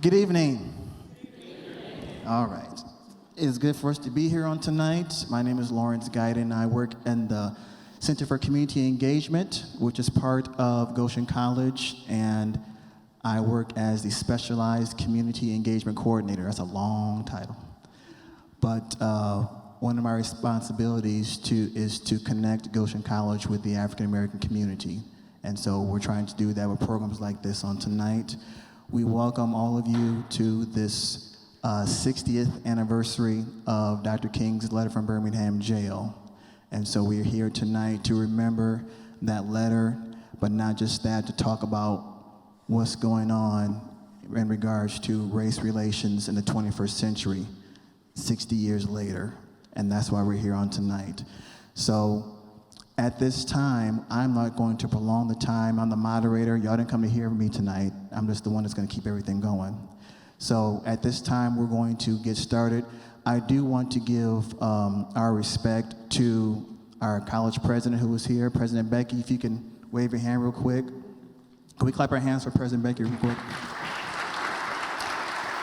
Good evening. All right. It is good for us to be here on tonight. My name is Lawrence Guyton. I work in the Center for Community Engagement, which is part of Goshen College, and I work as the Specialized Community Engagement Coordinator. That's a long title. But one of my responsibilities is to connect Goshen College with the African American community. And so we're trying to do that with programs like this on tonight. We welcome all of you to this 60th anniversary of Dr. King's letter from Birmingham jail. And so we're here tonight to remember that letter, but not just that, to talk about what's going on in regards to race relations in the 21st century, 60 years later. And that's why we're here on tonight. So at this time, I'm not going to prolong the time. I'm the moderator. Y'all didn't come to hear me tonight. I'm just the one that's going to keep everything going. So at this time, we're going to get started. I do want to give our respect to our college president who is here. President Becky, if you can wave your hand real quick. Can we clap our hands for President Becky real quick?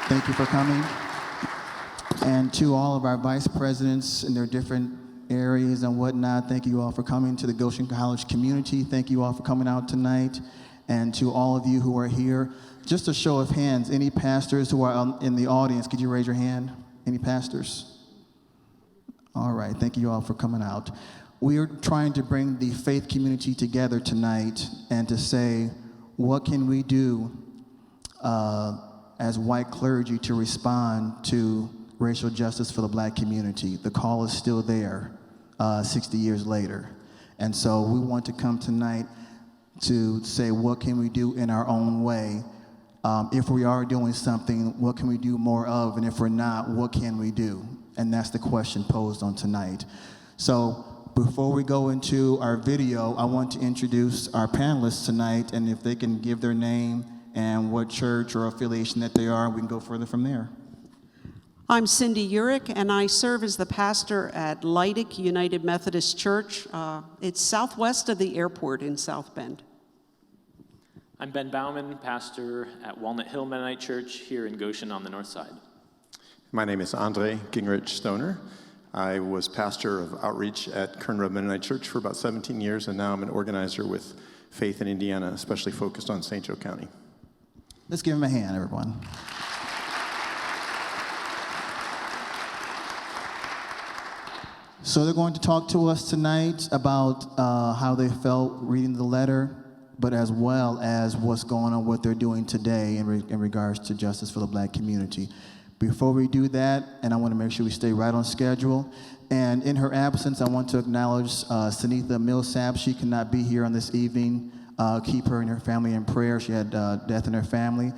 Thank you for coming. And to all of our vice presidents in their different areas and whatnot, thank you all for coming. To the Goshen College community, thank you all for coming out tonight. And to all of you who are here, just a show of hands, any pastors who are in the audience, could you raise your hand? Any pastors? All right, thank you all for coming out. We are trying to bring the faith community together tonight and to say, what can we do as white clergy to respond to racial justice for the black community? The call is still there 60 years later. And so we want to come tonight to say, what can we do in our own way? If we are doing something, what can we do more of? And if we're not, what can we do? And that's the question posed on tonight. So before we go into our video, I want to introduce our panelists tonight, and if they can give their name and what church or affiliation that they are, we can go further from there. I'm Cindy Urich, and I serve as the pastor at Leidig United Methodist Church. It's southwest of the airport in South Bend. I'm Ben Bauman, pastor at Walnut Hill Mennonite Church here in Goshen on the north side. My name is Andre Gingrich Stoner. I was pastor of outreach at Kern Road Mennonite Church for about 17 years, and now I'm an organizer with Faith in Indiana, especially focused on St. Joe County. Let's give them a hand, everyone. So they're going to talk to us tonight about how they felt reading the letter, but as well as what's going on, what they're doing today in regards to justice for the black community. Before we do that, and I want to make sure we stay right on schedule, and in her absence, I want to acknowledge Sunitha Millsap. She cannot be here on this evening. Keep her and her family in prayer. She had death in her family,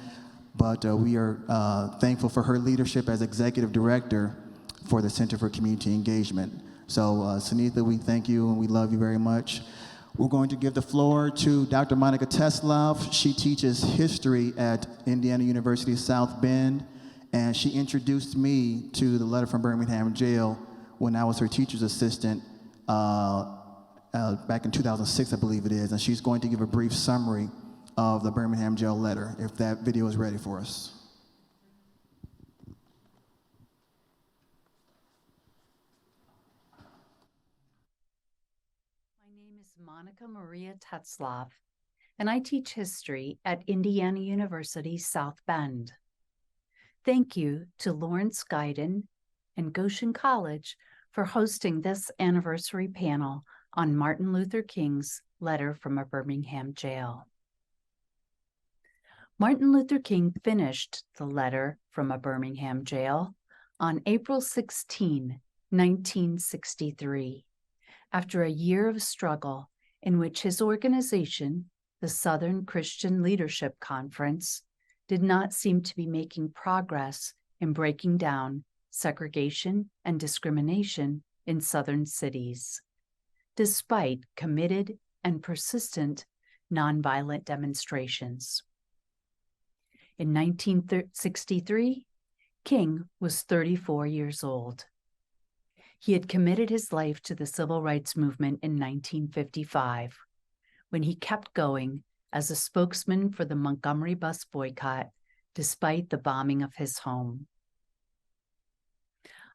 but we are thankful for her leadership as executive director for the Center for Community Engagement. So Sunitha, we thank you and we love you very much. We're going to give the floor to Dr. Monica Teslov. She teaches history at Indiana University South Bend, and she introduced me to the letter from Birmingham jail when I was her teacher's assistant back in 2006, I believe it is, and she's going to give a brief summary of the Birmingham jail letter, if that video is ready for us. Monica Maria Tetzlaff, and I teach history at Indiana University South Bend. Thank you to Lawrence Guyton and Goshen College for hosting this anniversary panel on Martin Luther King's letter from a Birmingham jail. Martin Luther King finished the letter from a Birmingham jail on April 16, 1963, after a year of struggle in which his organization, the Southern Christian Leadership Conference, did not seem to be making progress in breaking down segregation and discrimination in Southern cities, despite committed and persistent nonviolent demonstrations. In 1963, King was 34 years old. He had committed his life to the civil rights movement in 1955, when he kept going as a spokesman for the Montgomery bus boycott despite the bombing of his home.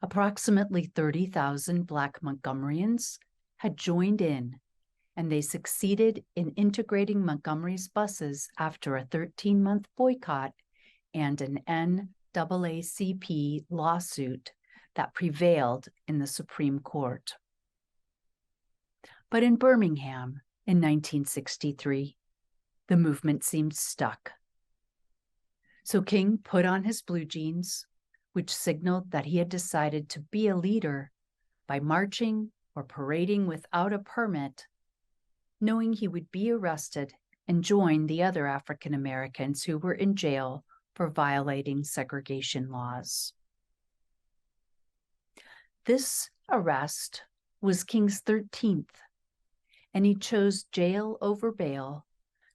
Approximately 30,000 Black Montgomeryans had joined in, and they succeeded in integrating Montgomery's buses after a 13-month boycott and an NAACP lawsuit that prevailed in the Supreme Court. But in Birmingham in 1963, the movement seemed stuck. So King put on his blue jeans, which signaled that he had decided to be a leader by marching or parading without a permit, knowing he would be arrested and join the other African Americans who were in jail for violating segregation laws. This arrest was King's 13th, and he chose jail over bail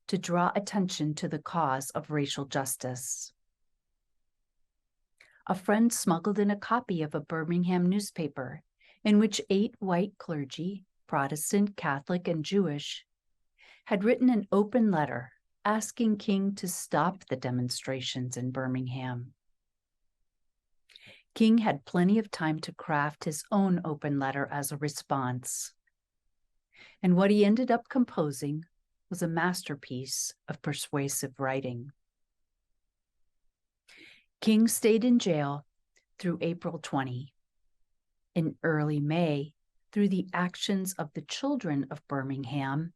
to draw attention to the cause of racial justice. A friend smuggled in a copy of a Birmingham newspaper in which 8 white clergy, Protestant, Catholic, and Jewish, had written an open letter asking King to stop the demonstrations in Birmingham. King had plenty of time to craft his own open letter as a response, and what he ended up composing was a masterpiece of persuasive writing. King stayed in jail through April 20. In early May, through the actions of the children of Birmingham,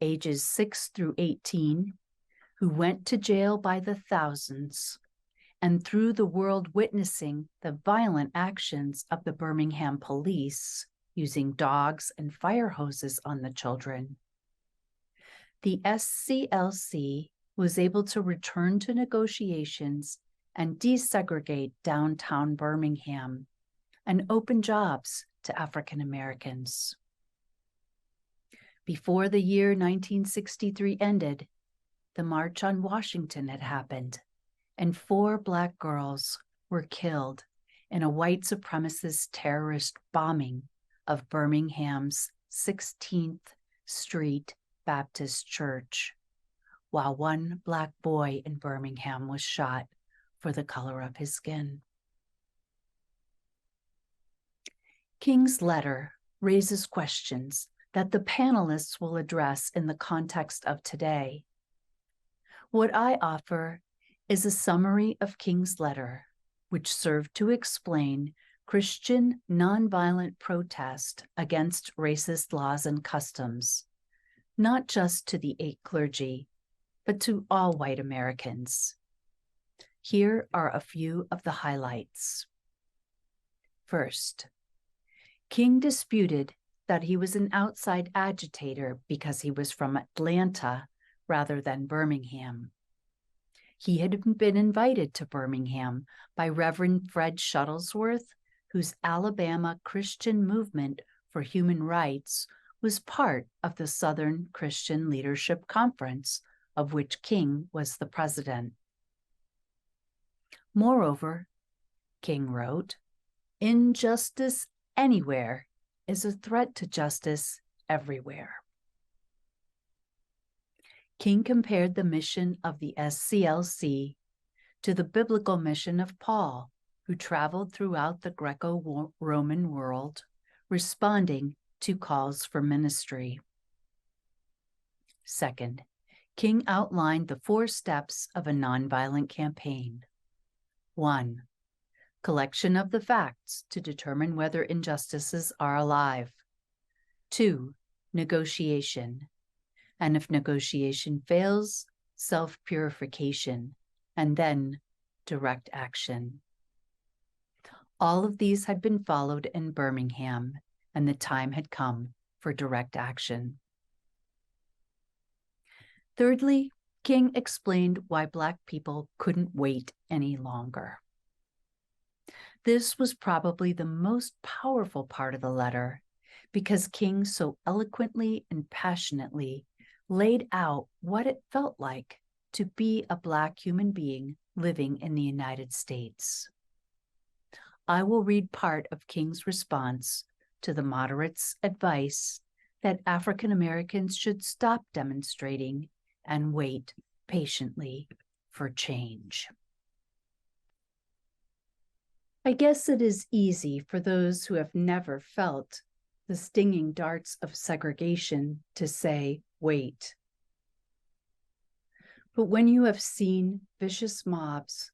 ages 6 through 18, who went to jail by the thousands, and through the world witnessing the violent actions of the Birmingham police using dogs and fire hoses on the children, the SCLC was able to return to negotiations and desegregate downtown Birmingham and open jobs to African Americans. Before the year 1963 ended, the March on Washington had happened, and 4 Black girls were killed in a white supremacist terrorist bombing of Birmingham's 16th Street Baptist Church, while 1 Black boy in Birmingham was shot for the color of his skin. King's letter raises questions that the panelists will address in the context of today. What I offer is a summary of King's letter, which served to explain Christian nonviolent protest against racist laws and customs, not just to the 8 clergy, but to all white Americans. Here are a few of the highlights. First, King disputed that he was an outside agitator because he was from Atlanta rather than Birmingham. He had been invited to Birmingham by Reverend Fred Shuttlesworth, whose Alabama Christian Movement for Human Rights was part of the Southern Christian Leadership Conference, of which King was the president. Moreover, King wrote, "Injustice anywhere is a threat to justice everywhere." King compared the mission of the SCLC to the biblical mission of Paul, who traveled throughout the Greco-Roman world, responding to calls for ministry. Second, King outlined the 4 steps of a nonviolent campaign. 1. Collection of the facts to determine whether injustices are alive. 2. Negotiation. And if negotiation fails, self-purification, and then direct action. All of these had been followed in Birmingham, and the time had come for direct action. Thirdly, King explained why Black people couldn't wait any longer. This was probably the most powerful part of the letter, because King so eloquently and passionately laid out what it felt like to be a Black human being living in the United States. I will read part of King's response to the moderates' advice that African Americans should stop demonstrating and wait patiently for change. I guess it is easy for those who have never felt the stinging darts of segregation to say, wait. But when you have seen vicious mobs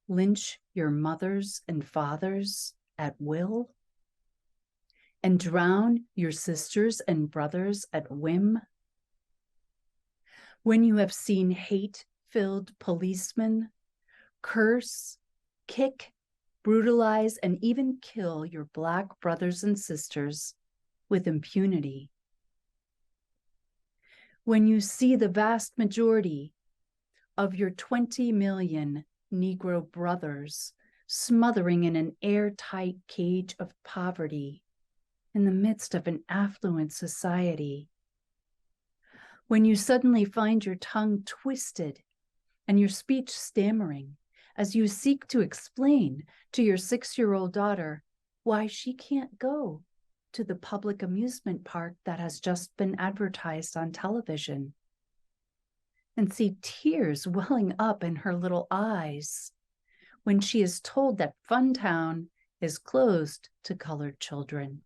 lynch your mothers and fathers at will, and drown your sisters and brothers at whim, when you have seen hate-filled policemen curse, kick, brutalize, and even kill your Black brothers and sisters with impunity, when you see the vast majority of your 20 million Negro brothers smothering in an airtight cage of poverty in the midst of an affluent society, when you suddenly find your tongue twisted and your speech stammering as you seek to explain to your 6-year-old daughter why she can't go to the public amusement park that has just been advertised on television, and see tears welling up in her little eyes when she is told that Funtown is closed to colored children,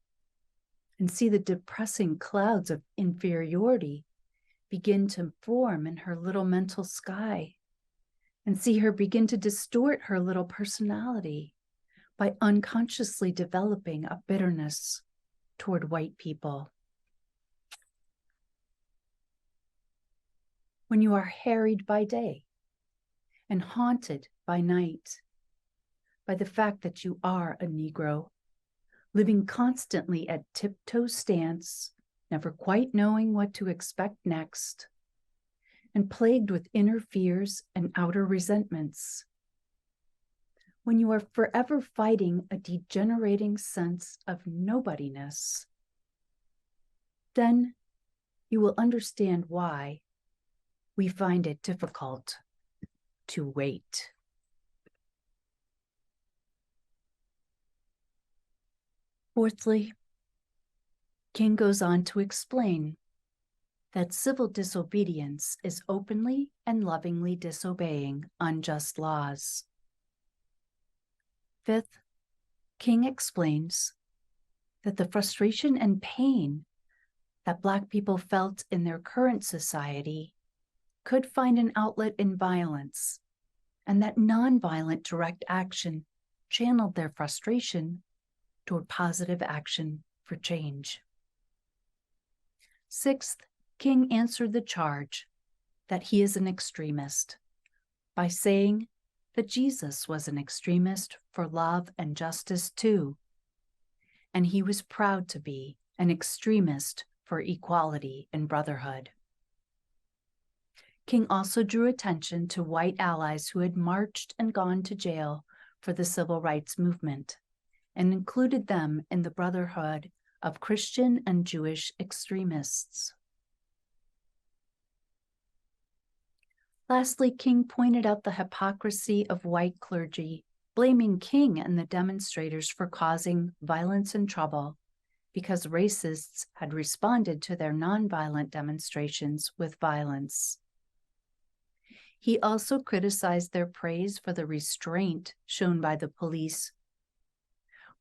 and see the depressing clouds of inferiority begin to form in her little mental sky, and see her begin to distort her little personality by unconsciously developing a bitterness toward white people. When you are harried by day and haunted by night by the fact that you are a Negro, living constantly at tiptoe stance, never quite knowing what to expect next, and plagued with inner fears and outer resentments, when you are forever fighting a degenerating sense of nobodiness, then you will understand why we find it difficult to wait. Fourthly, King goes on to explain that civil disobedience is openly and lovingly disobeying unjust laws. Fifth, King explains that the frustration and pain that Black people felt in their current society could find an outlet in violence, and that nonviolent direct action channeled their frustration toward positive action for change. Sixth, King answered the charge that he is an extremist by saying that Jesus was an extremist for love and justice too, and he was proud to be an extremist for equality and brotherhood. King also drew attention to white allies who had marched and gone to jail for the civil rights movement, and included them in the brotherhood of Christian and Jewish extremists. Lastly, King pointed out the hypocrisy of white clergy, blaming King and the demonstrators for causing violence and trouble because racists had responded to their nonviolent demonstrations with violence. He also criticized their praise for the restraint shown by the police.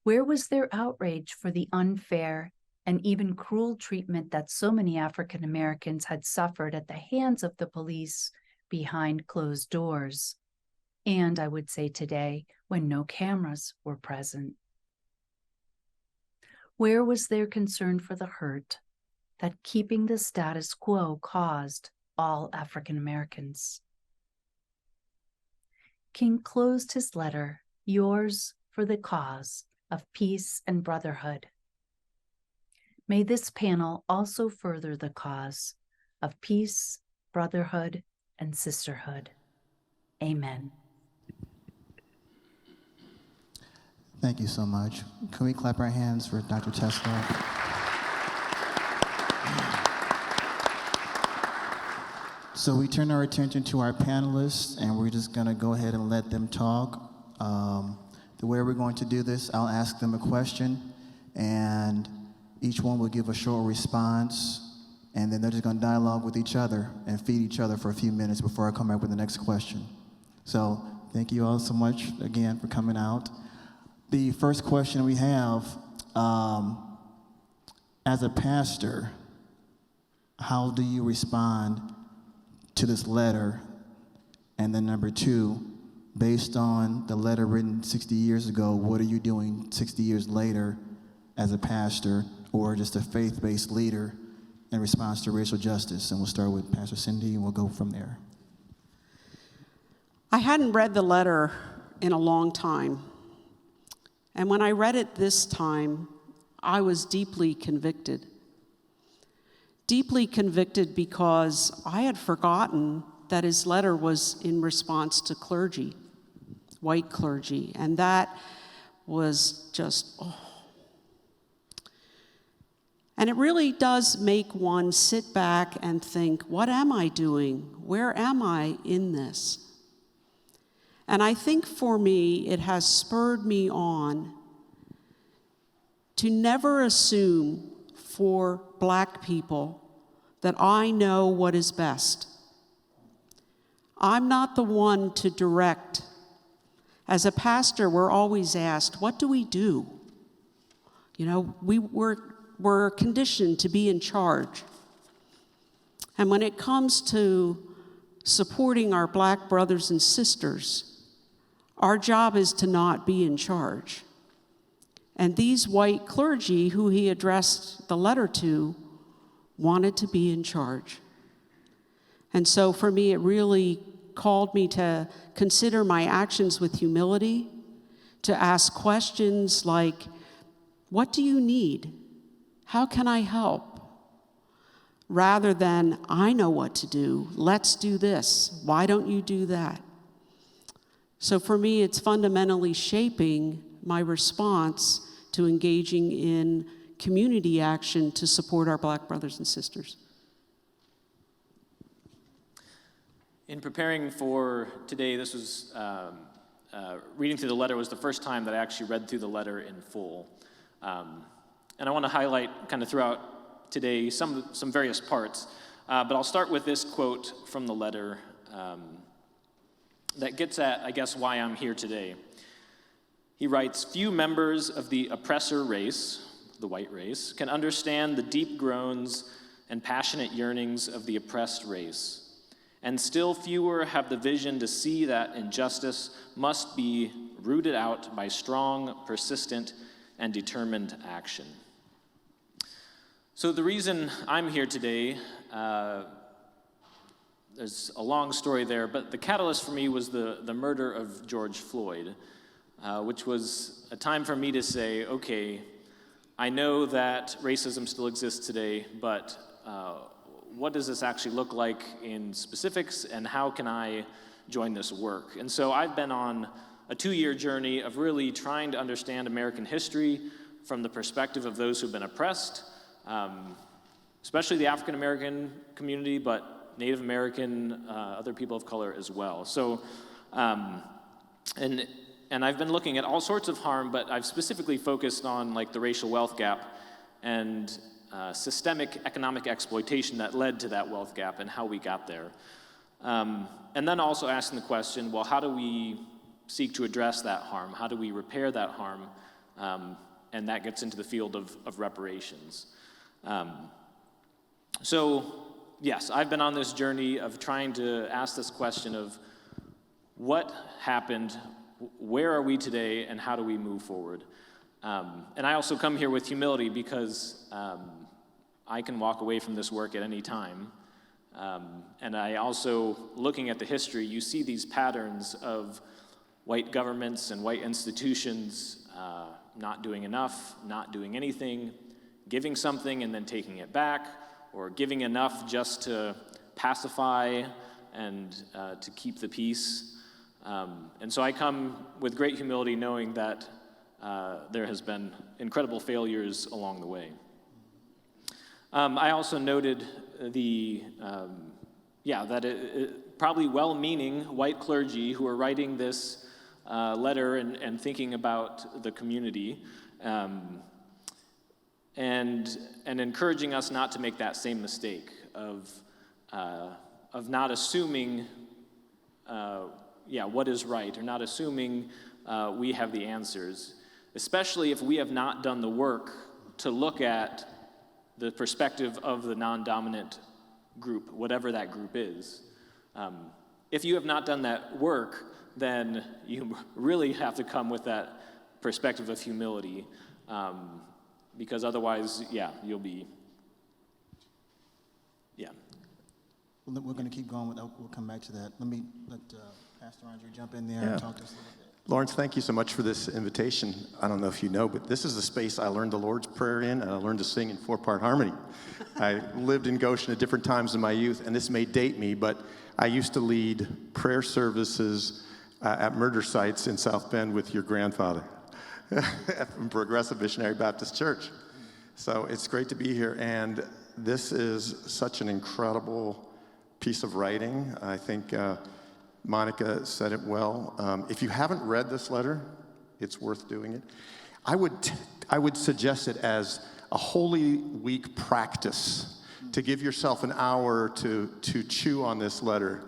Where was their outrage for the unfair and even cruel treatment that so many African Americans had suffered at the hands of the police behind closed doors, and I would say today, when no cameras were present? Where was their concern for the hurt that keeping the status quo caused all African Americans? King closed his letter, "Yours for the cause of peace and brotherhood." May this panel also further the cause of peace, brotherhood, and sisterhood. Amen. Thank you so much. Can we clap our hands for Dr. Tesla? So we turn our attention to our panelists, and we're just going to go ahead and let them talk. The way we're going to do this, I'll ask them a question, and each one will give a short response, and then they're just going to dialogue with each other and feed each other for a few minutes before I come back with the next question. So thank you all so much again for coming out. The first question we have, as a pastor, how do you respond to this letter? And then number two, based on the letter written 60 years ago, what are you doing 60 years later as a pastor or just a faith-based leader in response to racial justice? And we'll start with Pastor Cindy, and we'll go from there. I hadn't read the letter in a long time. And when I read it this time, I was deeply convicted. Deeply convicted because I had forgotten that his letter was in response to clergy, white clergy, and that was just, And it really does make one sit back and think, what am I doing? Where am I in this? And I think for me, it has spurred me on to never assume for Black people that I know what is best. I'm not the one to direct. As a pastor, we're always asked, what do we do? You know, we're conditioned to be in charge. And when it comes to supporting our Black brothers and sisters, our job is to not be in charge. And these white clergy who he addressed the letter to wanted to be in charge. And so for me, it really called me to consider my actions with humility, to ask questions like, what do you need? How can I help? Rather than, I know what to do, let's do this, why don't you do that? So for me, it's fundamentally shaping my response to engaging in community action to support our Black brothers and sisters. In preparing for today, this was, reading through the letter was the first time that I actually read through the letter in full. And I want to highlight kind of throughout today some various parts, but I'll start with this quote from the letter that gets at, I guess, why I'm here today. He writes, "Few members of the oppressor race, the white race, can understand the deep groans and passionate yearnings of the oppressed race, and still fewer have the vision to see that injustice must be rooted out by strong, persistent, and determined action." So the reason I'm here today, there's a long story there, but the catalyst for me was the murder of George Floyd, which was a time for me to say, okay, I know that racism still exists today, but what does this actually look like in specifics, and how can I join this work? And so I've been on a 2-year journey of really trying to understand American history from the perspective of those who've been oppressed, especially the African American community, but Native American, other people of color as well. So, and I've been looking at all sorts of harm, but I've specifically focused on like the racial wealth gap and systemic economic exploitation that led to that wealth gap and how we got there. And then also asking the question, well, how do we seek to address that harm? How do we repair that harm? And that gets into the field of reparations. So, yes, I've been on this journey of trying to ask this question of what happened, where are we today, and how do we move forward? And I also come here with humility because I can walk away from this work at any time. And I also, looking at the history, you see these patterns of white governments and white institutions not doing enough, not doing anything, giving something and then taking it back, or giving enough just to pacify and to keep the peace. And so I come with great humility knowing that there has been incredible failures along the way. I also noted that probably well-meaning white clergy who are writing this letter and thinking about the community and encouraging us not to make that same mistake of not assuming what is right, or not assuming we have the answers, especially if we have not done the work to look at the perspective of the non-dominant group, whatever that group is. If you have not done that work, then you really have to come with that perspective of humility, because otherwise, you'll be, We're going to keep going. We'll come back to that. Let Pastor Andre jump in there Yeah. and talk to us a little bit. Lawrence, thank you so much for this invitation. I don't know if you know, but this is the space I learned the Lord's Prayer in, and I learned to sing in 4-part harmony. I lived in Goshen at different times in my youth, and this may date me, but I used to lead prayer services at murder sites in South Bend with your grandfather from Progressive Missionary Baptist Church. So it's great to be here, and this is such an incredible piece of writing. I think Monica said it well. If you haven't read this letter, it's worth doing it. I would suggest it as a Holy Week practice, to give yourself an hour to chew on this letter.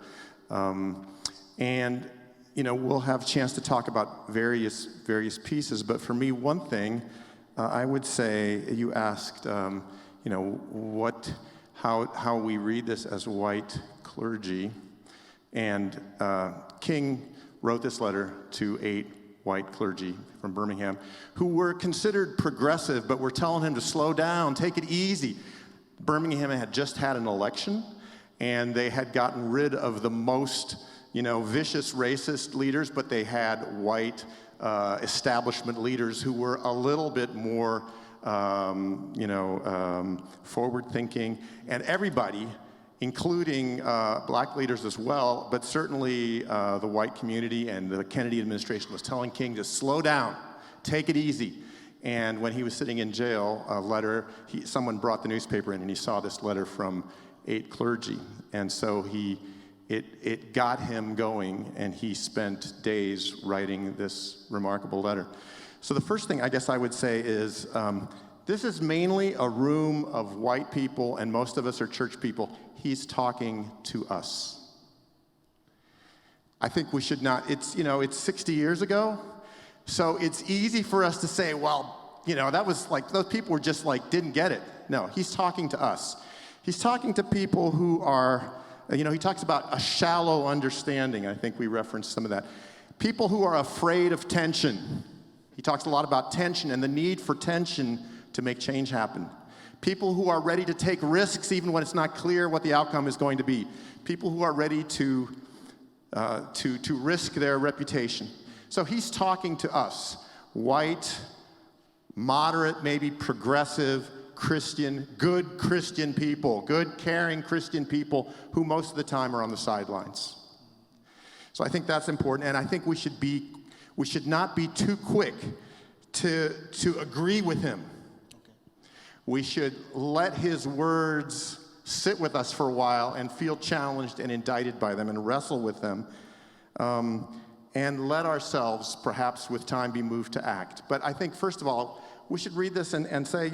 And we'll have a chance to talk about various pieces, but for me, one thing I would say, you asked, how we read this as white clergy. And King wrote this letter to 8 white clergy from Birmingham who were considered progressive, but were telling him to slow down, take it easy. Birmingham had just had an election, and they had gotten rid of the most, vicious racist leaders, but they had white establishment leaders who were a little bit more, forward-thinking, and everybody, including black leaders as well, but certainly the white community and the Kennedy administration was telling King to slow down, take it easy. And when he was sitting in jail, someone brought the newspaper in, and he saw this letter from 8 clergy. And so it got him going, and he spent days writing this remarkable letter. So the first thing I guess I would say is, this is mainly a room of white people, and most of us are church people. He's talking to us. I think we should not, it's 60 years ago, so it's easy for us to say, well, that was like, those people were just like, didn't get it. No, he's talking to us. He's talking to people who are, he talks about a shallow understanding. I think we referenced some of that. People who are afraid of tension. He talks a lot about tension and the need for tension to make change happen. People who are ready to take risks even when it's not clear what the outcome is going to be. People who are ready to risk their reputation. So he's talking to us, white, moderate, maybe progressive, Christian, good Christian people, good, caring Christian people who most of the time are on the sidelines. So I think that's important, and I think we should not be too quick to agree with him. We should let his words sit with us for a while and feel challenged and indicted by them and wrestle with them, and let ourselves, perhaps with time, be moved to act. But I think, first of all, we should read this and say,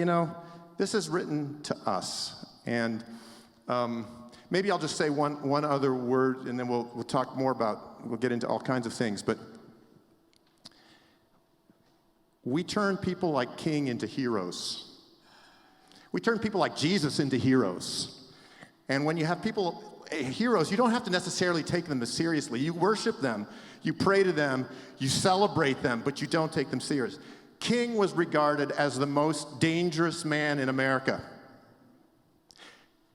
this is written to us. And maybe I'll just say one other word, and then we'll talk more we'll get into all kinds of things. But we turn people like King into heroes. We turn people like Jesus into heroes. And when you have people, heroes, you don't have to necessarily take them as seriously. You worship them, you pray to them, you celebrate them, but you don't take them serious. King was regarded as the most dangerous man in America.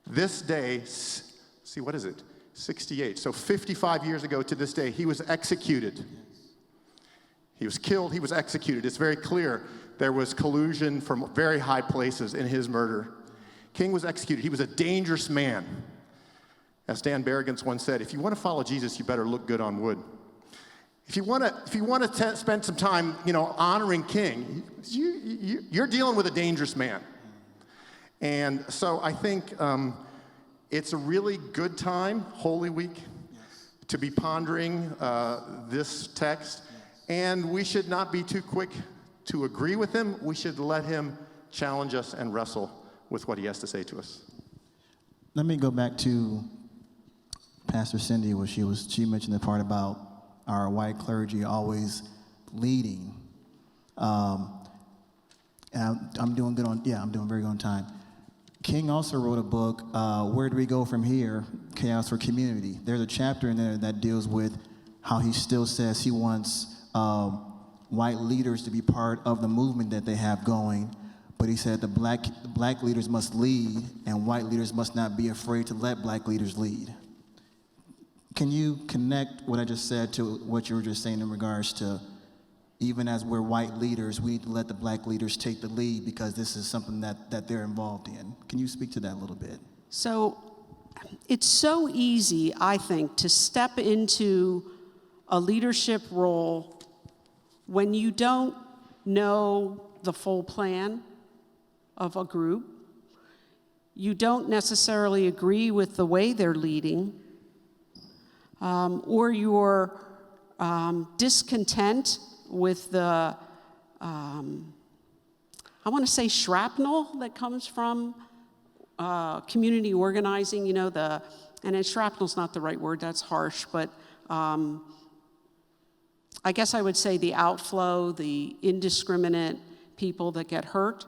This day, what is it? 68. So 55 years ago to this day, he was executed. He was killed, he was executed. It's very clear there was collusion from very high places in his murder. King was executed. He was a dangerous man. As Dan Berrigan's once said, if you want to follow Jesus, you better look good on wood. If you want to spend some time, honoring King, you're dealing with a dangerous man. And so I think it's a really good time, Holy Week, to be pondering this text. And we should not be too quick to agree with him. We should let him challenge us, and wrestle with what he has to say to us. Let me go back to Pastor Cindy, where she mentioned the part about our white clergy always leading. And I'm doing good on, I'm doing very good on time. King also wrote a book, Where Do We Go From Here? Chaos for Community. There's a chapter in there that deals with how he still says he wants white leaders to be part of the movement that they have going, but he said the black leaders must lead, and white leaders must not be afraid to let black leaders lead. Can you connect what I just said to what you were just saying in regards to, even as we're white leaders, we need to let the black leaders take the lead because this is something that they're involved in? Can you speak to that a little bit? So it's so easy, I think, to step into a leadership role when you don't know the full plan of a group, you don't necessarily agree with the way they're leading, or you're discontent with the, I want to say shrapnel that comes from community organizing, and shrapnel's not the right word, that's harsh, but I guess I would say the outflow, the indiscriminate people that get hurt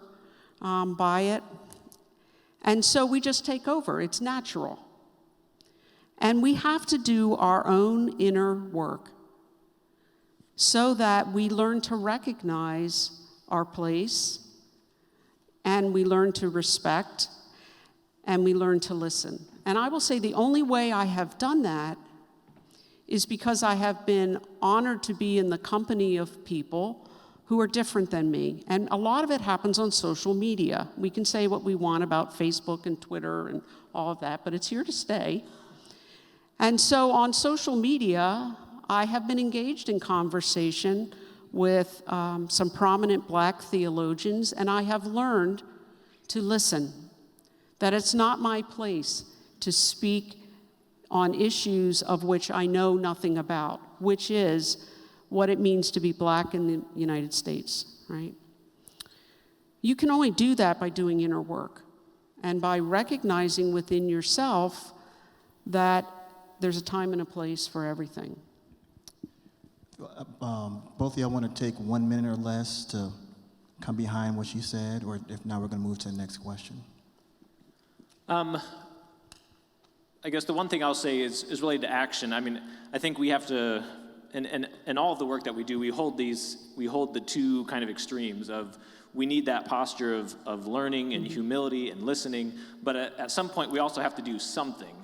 by it. And so we just take over. It's natural. And we have to do our own inner work so that we learn to recognize our place, and we learn to respect, and we learn to listen. And I will say the only way I have done that is because I have been honored to be in the company of people who are different than me. And a lot of it happens on social media. We can say what we want about Facebook and Twitter and all of that, but it's here to stay. And so on social media, I have been engaged in conversation with some prominent black theologians, and I have learned to listen, that it's not my place to speak on issues of which I know nothing about, which is what it means to be black in the United States, right? You can only do that by doing inner work and by recognizing within yourself that there's a time and a place for everything. Both of y'all want to take 1 minute or less to come behind what she said, or if not, we're going to move to the next question. I guess the one thing I'll say is related to action. I mean, I think we have to, and all of the work that we do, we hold the two kind of extremes of, we need that posture of learning and humility and listening, but at some point we also have to do something.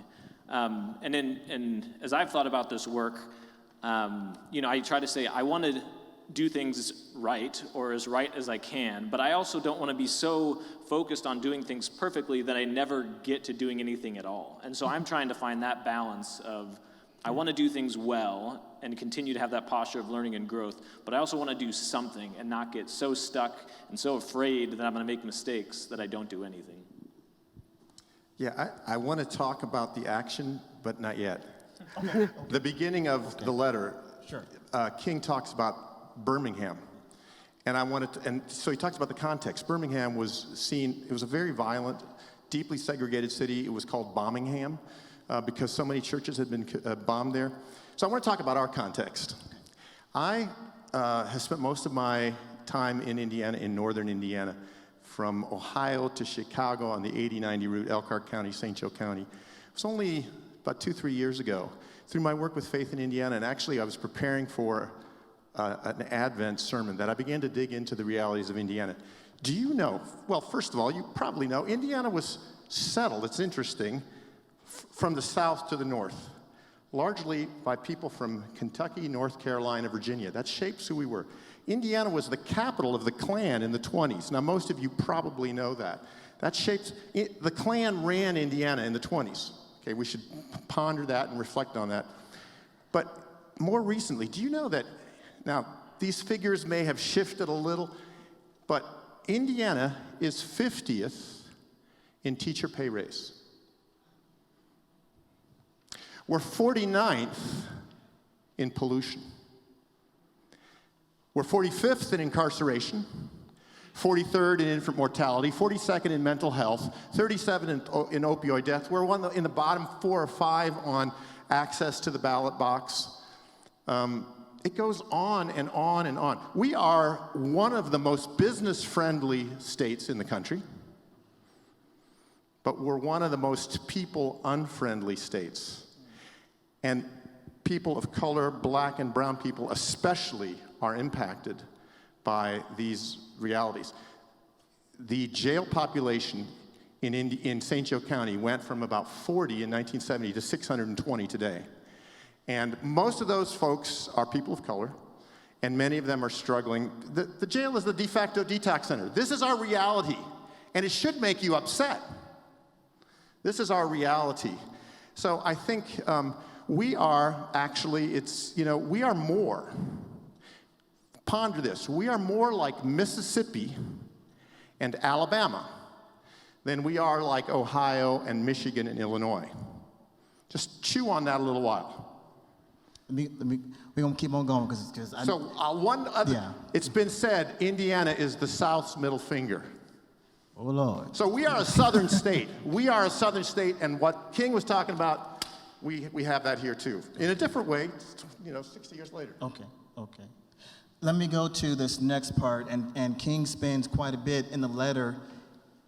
And as I've thought about this work, I try to say I want to do things right, or as right as I can, but I also don't want to be so focused on doing things perfectly that I never get to doing anything at all. And so I'm trying to find that balance of, I want to do things well and continue to have that posture of learning and growth, but I also want to do something and not get so stuck and so afraid that I'm going to make mistakes that I don't do anything. Yeah, I want to talk about the action, but not yet. Okay. The beginning of the letter, King talks about Birmingham. And so he talks about the context. Birmingham it was a very violent, deeply segregated city. It was called Birmingham because so many churches had been bombed there. So I want to talk about our context. I have spent most of my time in Indiana, in northern Indiana, from Ohio to Chicago on the 80-90 route, Elkhart County, St. Joe County. It was only about 2-3 years ago, through my work with Faith in Indiana, and actually I was preparing for an Advent sermon, that I began to dig into the realities of Indiana. Do you know, well, first of all, you probably know, Indiana was settled, it's interesting, from the south to the north, largely by people from Kentucky, North Carolina, Virginia. That shapes who we were. Indiana was the capital of the Klan in the 20s. Now, most of you probably know that. The Klan ran Indiana in the 20s. Okay, we should ponder that and reflect on that. But more recently, do you know that, now, these figures may have shifted a little, but Indiana is 50th in teacher pay raise. We're 49th in pollution. We're 45th in incarceration, 43rd in infant mortality, 42nd in mental health, 37 in opioid deaths. We're in the bottom 4 or 5 on access to the ballot box. It goes on and on and on. We are one of the most business-friendly states in the country, but we're one of the most people-unfriendly states. And people of color, black and brown people especially, are impacted by these realities. The jail population in St. Joe County went from about 40 in 1970 to 620 today. And most of those folks are people of color, and many of them are struggling. The jail is the de facto detox center. This is our reality, and it should make you upset. This is our reality. So I think we are actually, we are more. Ponder this. We are more like Mississippi and Alabama than we are like Ohio and Michigan and Illinois. Just chew on that a little while. We're going to keep on going because one other, yeah. It's been said Indiana is the South's middle finger. Oh, Lord. So we are a southern state. We are a southern state, and what King was talking about, we have that here too. In a different way, 60 years later. Okay. Let me go to this next part, and King spends quite a bit in the letter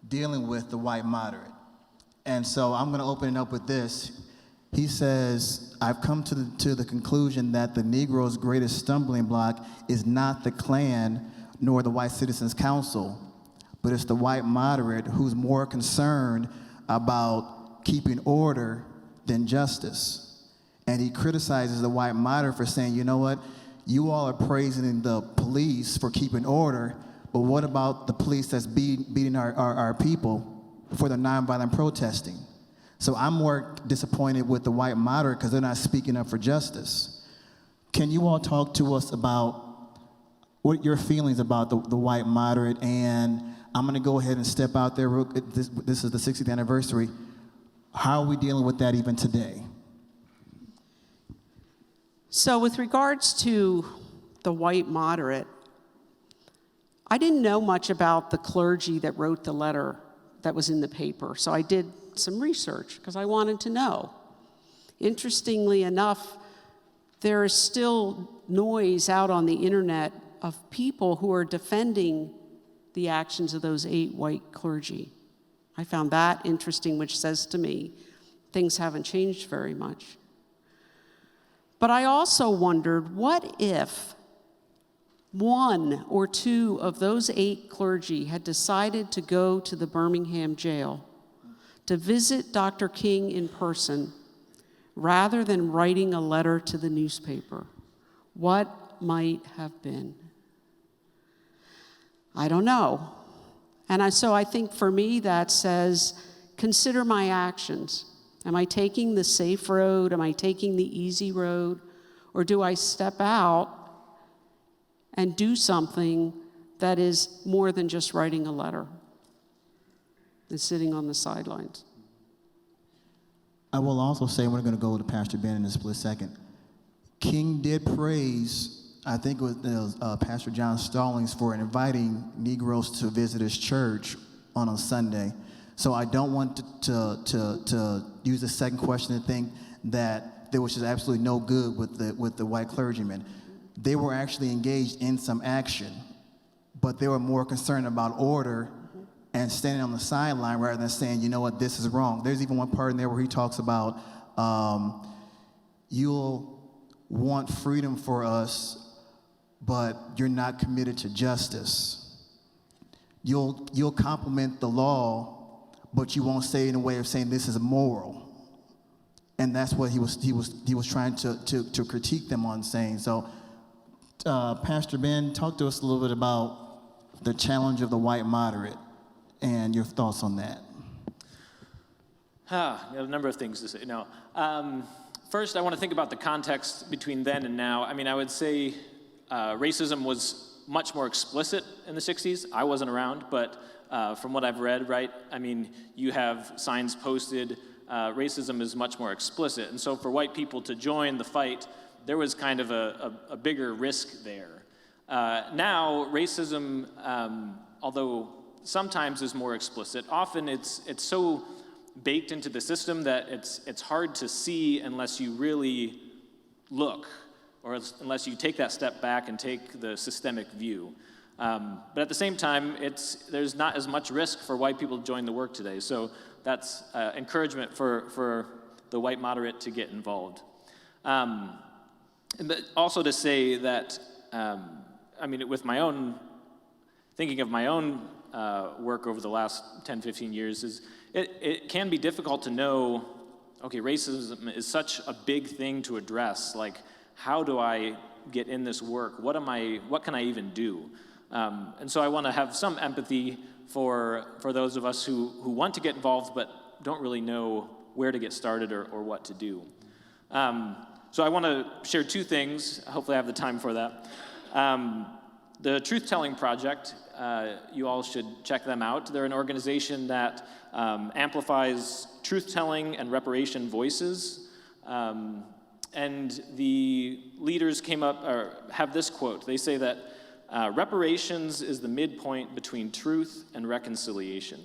dealing with the white moderate. And so I'm going to open it up with this. He says, I've come to the conclusion that the Negro's greatest stumbling block is not the Klan nor the White Citizens Council, but it's the white moderate who's more concerned about keeping order than justice. And he criticizes the white moderate for saying, you know what, you all are praising the police for keeping order, but what about the police that's beating our people for the nonviolent protesting? So I'm more disappointed with the white moderate because they're not speaking up for justice. Can you all talk to us about what your feelings about the white moderate? And I'm going to go ahead and step out there. This is the 60th anniversary. How are we dealing with that even today? So with regards to the white moderate, I didn't know much about the clergy that wrote the letter that was in the paper. So I did some research because I wanted to know. Interestingly enough, there is still noise out on the internet of people who are defending the actions of those 8 white clergy. I found that interesting, which says to me things haven't changed very much. But I also wondered, what if 1 or 2 of those 8 clergy had decided to go to the Birmingham jail to visit Dr. King in person rather than writing a letter to the newspaper? What might have been? I don't know. And so I think for me that says, consider my actions. Am I taking the safe road? Am I taking the easy road? Or do I step out and do something that is more than just writing a letter and sitting on the sidelines? I will also say, we're going to go to Pastor Ben in a split second. King did praise, I think it was Pastor John Stallings, for inviting Negroes to visit his church on a Sunday. So I don't want to use the second question to think that there was just absolutely no good with the white clergymen. They were actually engaged in some action, but they were more concerned about order and standing on the sideline rather than saying, you know what, this is wrong. There's even one part in there where he talks about you'll want freedom for us, but you're not committed to justice. You'll compliment the law, but you won't say it in a way of saying this is immoral. And that's what he was trying to critique them on saying. So, Pastor Ben, talk to us a little bit about the challenge of the white moderate and your thoughts on that. A number of things to say. First, I want to think about the context between then and now. I mean, I would say racism was much more explicit in the 60s. I wasn't around, but from what I've read, right, I mean, you have signs posted, racism is much more explicit. And so for white people to join the fight, there was kind of a bigger risk there. Now, racism although sometimes is more explicit, often it's so baked into the system that it's hard to see unless you really look, or unless you take that step back and take the systemic view. But at the same time, there's not as much risk for white people to join the work today. So that's encouragement for the white moderate to get involved. But also to say that, with my own, thinking of my own work over the last 10, 15 years, is it can be difficult to know, okay, racism is such a big thing to address. Like, how do I get in this work? What can I even do? And so I want to have some empathy for those of us who want to get involved but don't really know where to get started or what to do. So I want to share two things. Hopefully I have the time for that. The Truth Telling Project, you all should check them out. They're an organization that amplifies truth-telling and reparation voices. And the leaders have this quote. They say that reparations is the midpoint between truth and reconciliation.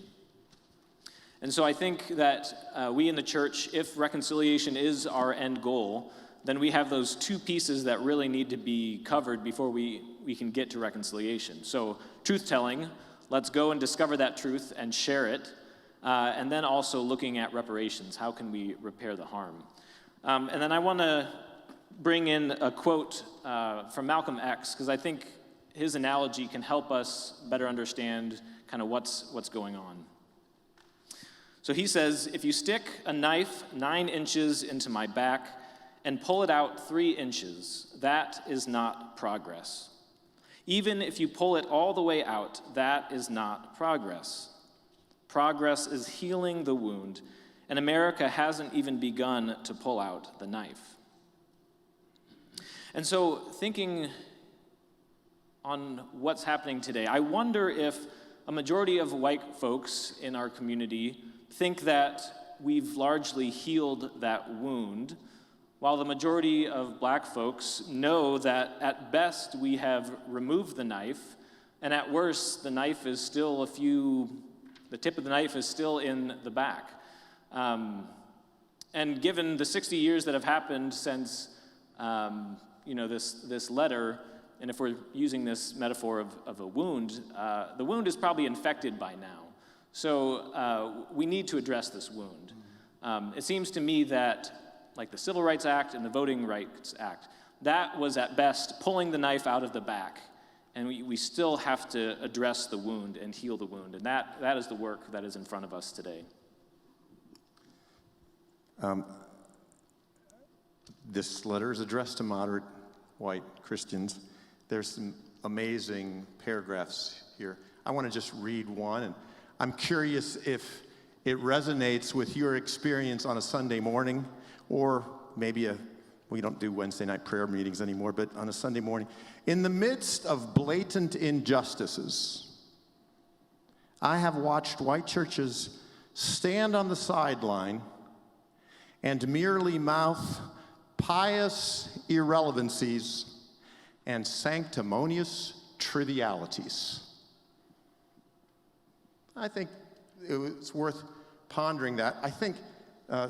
And so I think that we in the church, if reconciliation is our end goal, then we have those two pieces that really need to be covered before we can get to reconciliation. So truth-telling, let's go and discover that truth and share it. And then also looking at reparations, how can we repair the harm? And then I want to bring in a quote from Malcolm X, because I think his analogy can help us better understand kind of what's going on. So he says, if you stick a knife 9 inches into my back and pull it out 3 inches, that is not progress. Even if you pull it all the way out, that is not progress. Progress is healing the wound, and America hasn't even begun to pull out the knife. And so, thinking on what's happening today, I wonder if a majority of white folks in our community think that we've largely healed that wound, while the majority of black folks know that at best we have removed the knife, and at worst the knife is still the tip of the knife is still in the back. And given the 60 years that have happened since this letter, and if we're using this metaphor of a wound, the wound is probably infected by now. So we need to address this wound. It seems to me that, like the Civil Rights Act and the Voting Rights Act, that was at best pulling the knife out of the back. And we still have to address the wound and heal the wound. And that is the work that is in front of us today. This letter is addressed to moderate white Christians. There's some amazing paragraphs here. I want to just read one, and I'm curious if it resonates with your experience on a Sunday morning, or maybe we don't do Wednesday night prayer meetings anymore, but on a Sunday morning. In the midst of blatant injustices, I have watched white churches stand on the sideline and merely mouth pious irrelevancies and sanctimonious trivialities. I think it's worth pondering that. I think,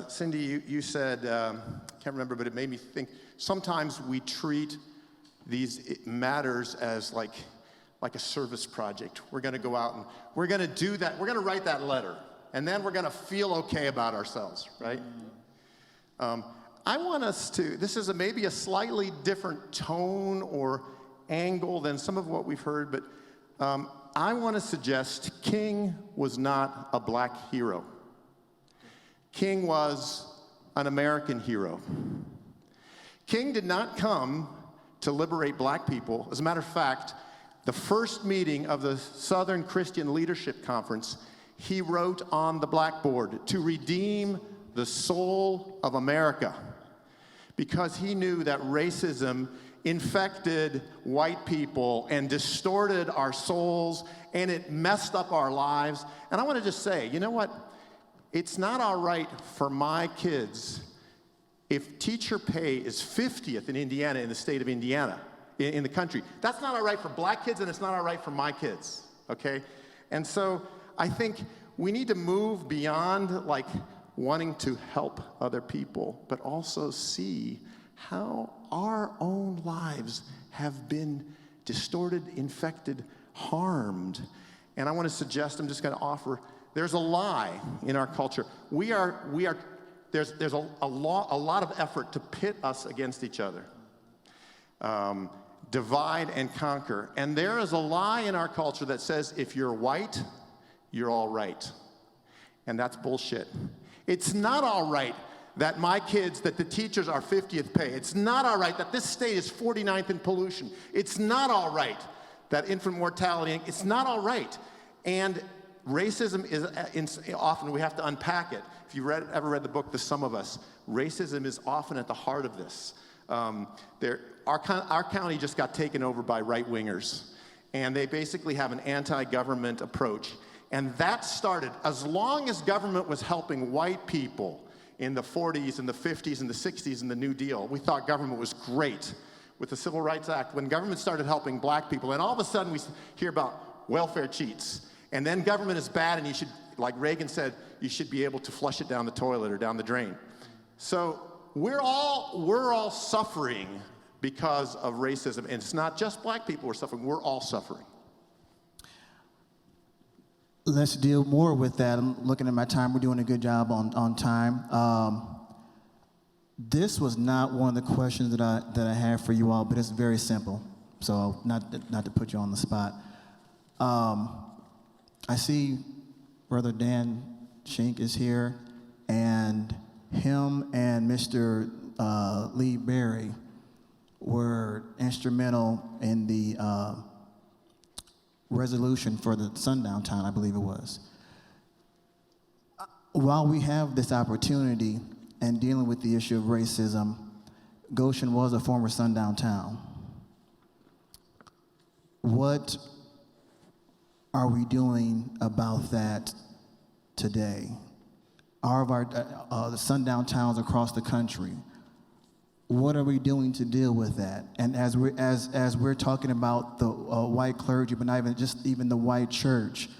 Cindy, you said, can't remember, but it made me think, sometimes we treat these matters as like a service project. We're going to go out and we're going to do that. We're going to write that letter, and then we're going to feel okay about ourselves, right? I want us to, this is maybe a slightly different tone or angle than some of what we've heard, but I want to suggest King was not a black hero. King was an American hero. King did not come to liberate black people. As a matter of fact, the first meeting of the Southern Christian Leadership Conference, he wrote on the blackboard, to redeem the soul of America, because he knew that racism infected white people and distorted our souls, and it messed up our lives. And I want to just say, you know what? It's not all right for my kids if teacher pay is 50th in Indiana, in the state of Indiana, in the country. That's not all right for black kids, and it's not all right for my kids. okay? And so I think we need to move beyond like wanting to help other people, but also see how our own lives have been distorted, infected, harmed. And I want to suggest, I'm just going to offer, there's a lie in our culture. There's a lot of effort to pit us against each other. Divide and conquer. And there is a lie in our culture that says if you're white, you're all right. And that's bullshit. It's not all right that that the teachers are 50th pay. It's not all right that this state is 49th in pollution. It's not all right that infant mortality, it's not all right. And racism is often, we have to unpack it. If you ever read the book, The Sum of Us, racism is often at the heart of this. Our county just got taken over by right-wingers, and they basically have an anti-government approach. And that started, as long as government was helping white people in the 40s and the 50s and the 60s and the New Deal, we thought government was great. With the Civil Rights Act, when government started helping black people, and all of a sudden we hear about welfare cheats. And then government is bad, and you should, like Reagan said, you should be able to flush it down the toilet or down the drain. So we're all suffering because of racism, and it's not just black people who are suffering, we're all suffering. Let's deal more with that. I'm looking at my time. We're doing a good job on time. This was not one of the questions that I have for you all, but it's very simple. So not to put you on the spot. I see Brother Dan Shink is here, and him and Mr. Lee Berry were instrumental in the resolution for the sundown town, I believe it was. While we have this opportunity and dealing with the issue of racism, Goshen was a former sundown town. What are we doing about that today? All of our the sundown towns across the country, what are we doing to deal with that? And as we're talking about the white clergy, but not even the white church,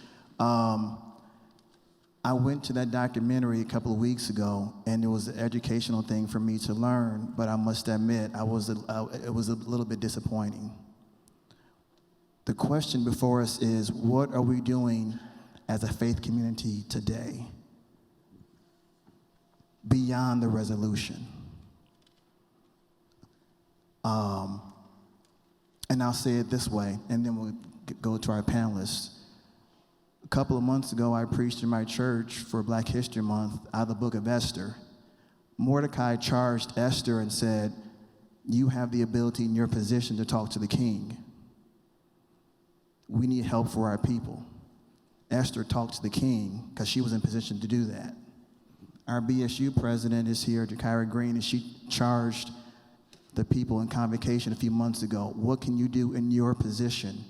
I went to that documentary a couple of weeks ago, and it was an educational thing for me to learn. But I must admit, it was a little bit disappointing. The question before us is, what are we doing as a faith community today beyond the resolution? And I'll say it this way, and then we'll go to our panelists. A couple of months ago, I preached in my church for Black History Month out of the book of Esther. Mordecai charged Esther and said, you have the ability in your position to talk to the king. We need help for our people. Esther talked to the king because she was in position to do that. Our BSU president is here, Jakira Green, and she charged the people in convocation a few months ago, what can you do in your position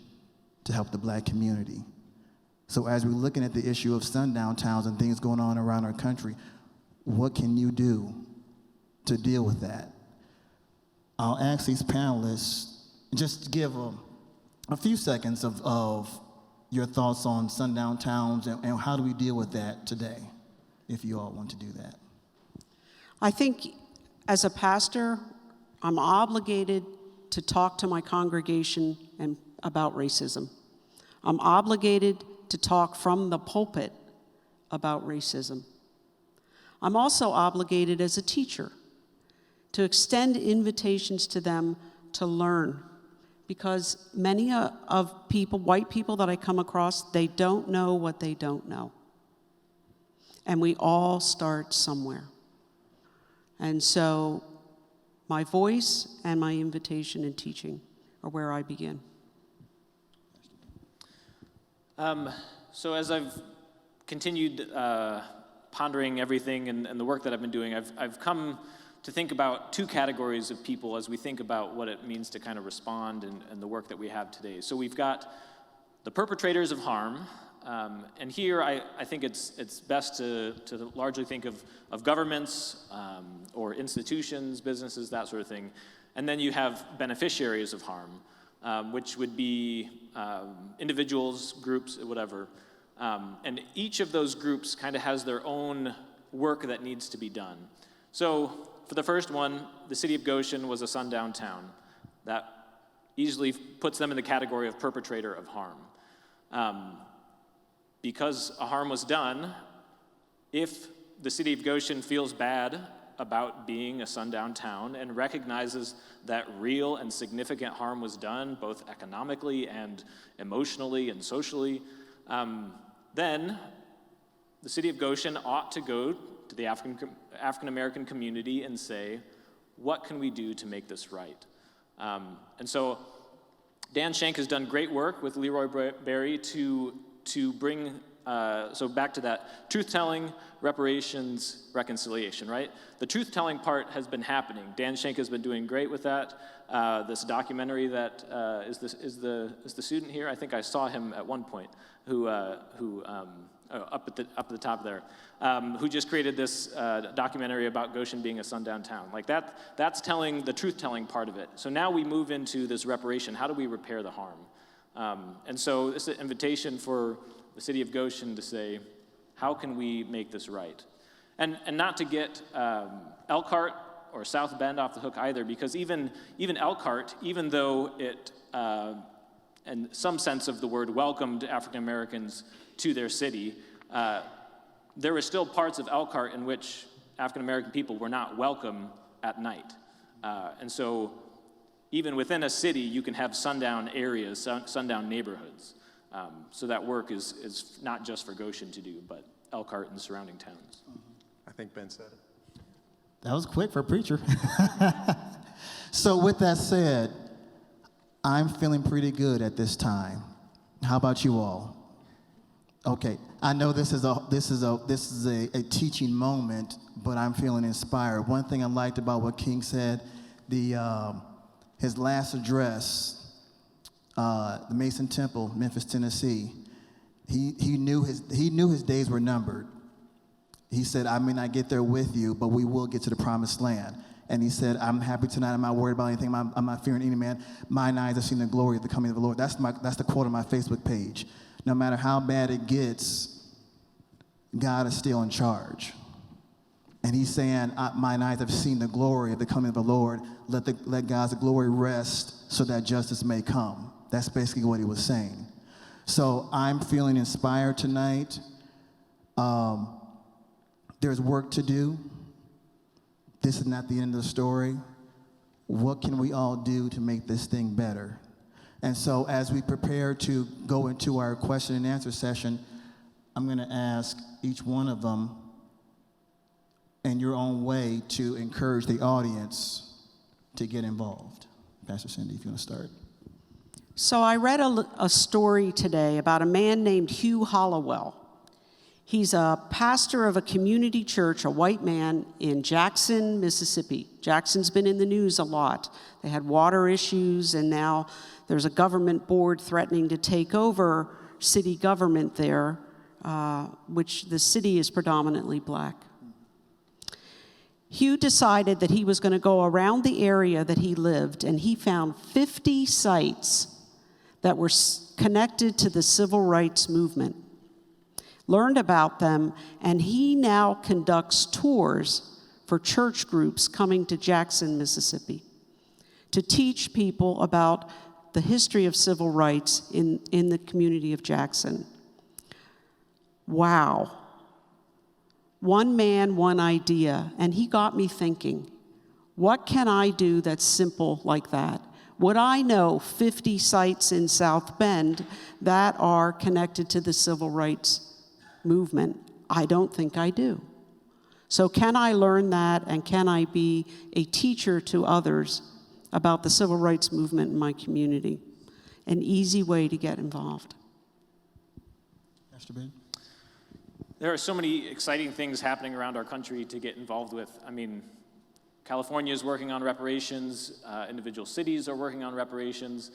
to help the black community? So as we're looking at the issue of sundown towns and things going on around our country, what can you do to deal with that? I'll ask these panelists just to give a few seconds of your thoughts on sundown towns and how do we deal with that today, if you all want to do that. I think as a pastor, I'm obligated to talk to my congregation about racism. I'm obligated to talk from the pulpit about racism. I'm also obligated as a teacher to extend invitations to them to learn, because many white people that I come across, they don't know what they don't know. And we all start somewhere. And so my voice and my invitation and teaching are where I begin. So as I've continued pondering everything and the work that I've been doing, I've come to think about two categories of people as we think about what it means to kind of respond and the work that we have today. So we've got the perpetrators of harm, and here I think it's best to largely think of governments or institutions, businesses, that sort of thing. And then you have beneficiaries of harm. which would be individuals, groups, whatever. And each of those groups kind of has their own work that needs to be done. So for the first one, the city of Goshen was a sundown town. That easily puts them in the category of perpetrator of harm. Because a harm was done, if the city of Goshen feels bad about being a sundown town and recognizes that real and significant harm was done, both economically and emotionally and socially, then the city of Goshen ought to go to the African American community and say, what can we do to make this right? And so Dan Shank has done great work with Leroy Berry to bring, so back to that, truth-telling, reparations, reconciliation, right? The truth-telling part has been happening. Dan Shank has been doing great with that. This documentary that is the student here. I think I saw him at one point, who up at the top there, who just created this documentary about Goshen being a sundown town. Like that's telling the truth-telling part of it. So now we move into this reparation. How do we repair the harm? And so it's an invitation for the city of Goshen to say, how can we make this right? And not to get Elkhart or South Bend off the hook either, because even Elkhart, even though it, in some sense of the word, welcomed African Americans to their city, there were still parts of Elkhart in which African American people were not welcome at night. And so even within a city, you can have sundown areas, sundown neighborhoods. So that work is not just for Goshen to do, but Elkhart and the surrounding towns. I think Ben said it. That was quick for a preacher. So with that said, I'm feeling pretty good at this time. How about you all? Okay, I know this is a teaching moment, but I'm feeling inspired. One thing I liked about what King said, his last address, the Mason Temple, Memphis, Tennessee. He knew his days were numbered. He said, I may not get there with you, but we will get to the promised land. And he said, I'm happy tonight. I'm not worried about anything. I'm not fearing any man. Mine eyes have seen the glory of the coming of the Lord. That's the quote on my Facebook page. No matter how bad it gets, God is still in charge. And he's saying, mine eyes have seen the glory of the coming of the Lord. Let God's glory rest so that justice may come. That's basically what he was saying. So I'm feeling inspired tonight. There's work to do. This is not the end of the story. What can we all do to make this thing better? And so as we prepare to go into our question and answer session, I'm going to ask each one of them in your own way to encourage the audience to get involved. Pastor Cindy, if you want to start. So I read a story today about a man named Hugh Hollowell. He's a pastor of a community church, a white man in Jackson, Mississippi. Jackson's been in the news a lot. They had water issues, and now there's a government board threatening to take over city government there, which the city is predominantly black. Hugh decided that he was going to go around the area that he lived, and he found 50 sites that were connected to the civil rights movement. Learned about them, and he now conducts tours for church groups coming to Jackson, Mississippi, to teach people about the history of civil rights in the community of Jackson. Wow. One man, one idea, and he got me thinking, what can I do that's simple like that? Would I know 50 sites in South Bend that are connected to the civil rights movement? I don't think I do. So can I learn that, and can I be a teacher to others about the civil rights movement in my community? An easy way to get involved. Pastor Ben? There are so many exciting things happening around our country to get involved with. I mean, California is working on reparations. Individual cities are working on reparations.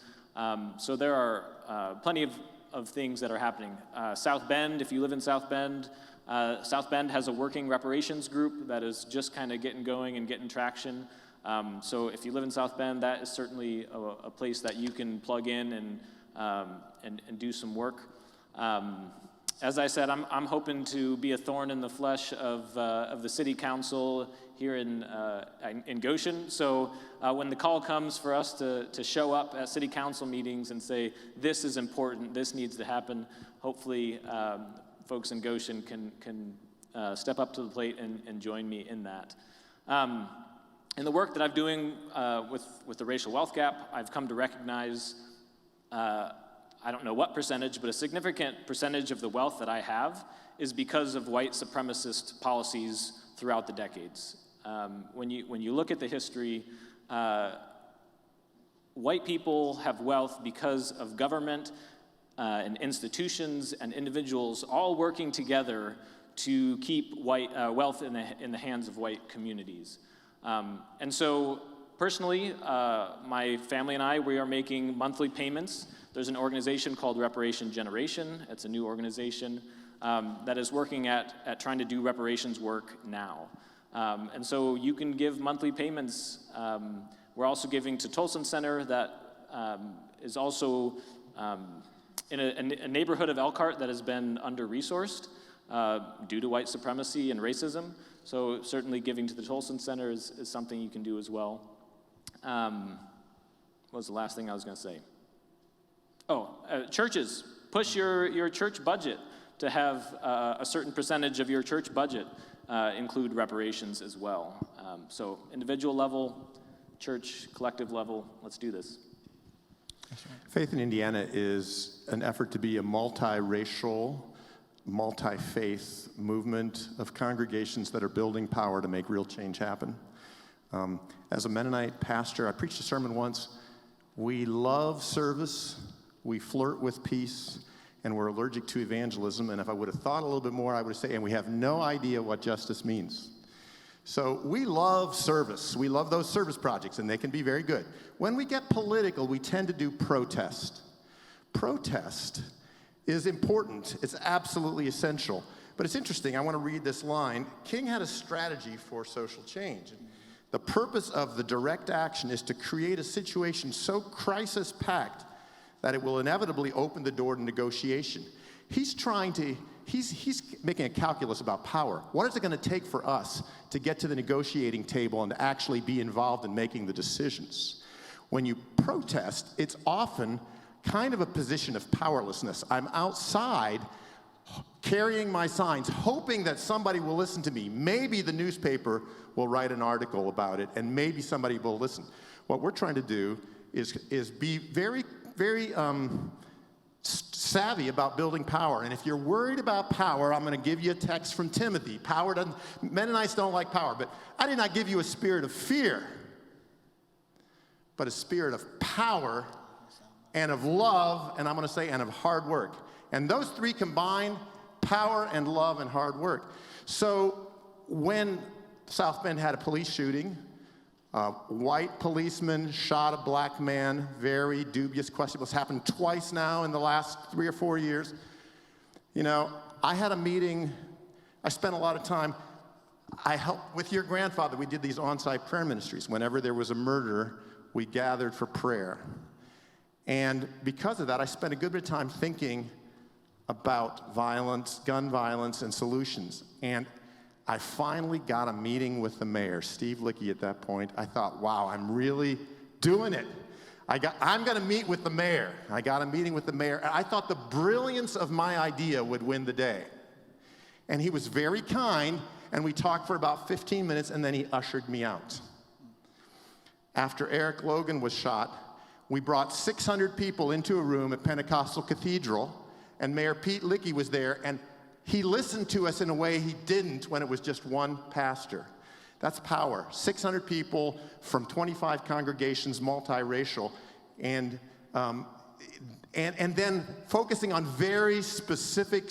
So there are plenty of things that are happening. South Bend, if you live in South Bend has a working reparations group that is just kind of getting going and getting traction. So if you live in South Bend, that is certainly a place that you can plug in and do some work. As I said, I'm hoping to be a thorn in the flesh of the city council here in Goshen. So when the call comes for us to show up at city council meetings and say, this is important, this needs to happen, hopefully folks in Goshen can step up to the plate and join me in that. In the work that I'm doing with the racial wealth gap, I've come to recognize, I don't know what percentage, but a significant percentage of the wealth that I have is because of white supremacist policies throughout the decades. When you look at the history, white people have wealth because of government and institutions and individuals all working together to keep wealth in the hands of white communities. And so personally, my family and I, we are making monthly payments. There's an organization called Reparation Generation. It's a new organization that is working at trying to do reparations work now. And so you can give monthly payments. We're also giving to Tolson Center that is also in a neighborhood of Elkhart that has been under-resourced due to white supremacy and racism. So certainly giving to the Tolson Center is something you can do as well. What was the last thing I was going to say? Churches, push your church budget to have a certain percentage of your church budget include reparations as well. So individual level, church, collective level, let's do this. Faith in Indiana is an effort to be a multiracial, multi-faith movement of congregations that are building power to make real change happen. As a Mennonite pastor, I preached a sermon once. We love service, we flirt with peace, and we're allergic to evangelism. And if I would have thought a little bit more, I would say, and we have no idea what justice means. So we love service. We love those service projects, and they can be very good. When we get political, we tend to do protest. Protest is important. It's absolutely essential. But it's interesting. I want to read this line. King had a strategy for social change. The purpose of the direct action is to create a situation so crisis-packed that it will inevitably open the door to negotiation. He's making a calculus about power. What is it going to take for us to get to the negotiating table and to actually be involved in making the decisions? When you protest, it's often kind of a position of powerlessness. I'm outside carrying my signs, hoping that somebody will listen to me. Maybe the newspaper will write an article about it, and maybe somebody will listen. What we're trying to do is be very, very savvy about building power. And if you're worried about power, I'm going to give you a text from Timothy. Mennonites don't like power, but I did not give you a spirit of fear, but a spirit of power and of love, and I'm going to say, and of hard work. And those three combined, power and love and hard work. So when South Bend had a police shooting, a white policeman shot a black man, very dubious, questionable. It's happened twice now in the last 3 or 4 years. You know, I had a meeting, I spent a lot of time, I helped with your grandfather, we did these on-site prayer ministries. Whenever there was a murder, we gathered for prayer. And because of that, I spent a good bit of time thinking about violence, gun violence, and solutions. And I finally got a meeting with the mayor, Steve Lickey at that point. I thought, wow, I'm really doing it. I'm going to meet with the mayor. I got a meeting with the mayor. I thought the brilliance of my idea would win the day. And he was very kind, and we talked for about 15 minutes, and then he ushered me out. After Eric Logan was shot, we brought 600 people into a room at Pentecostal Cathedral, and Mayor Pete Lickey was there, and he listened to us in a way he didn't when it was just one pastor. That's power. 600 people from 25 congregations, multiracial, and then focusing on very specific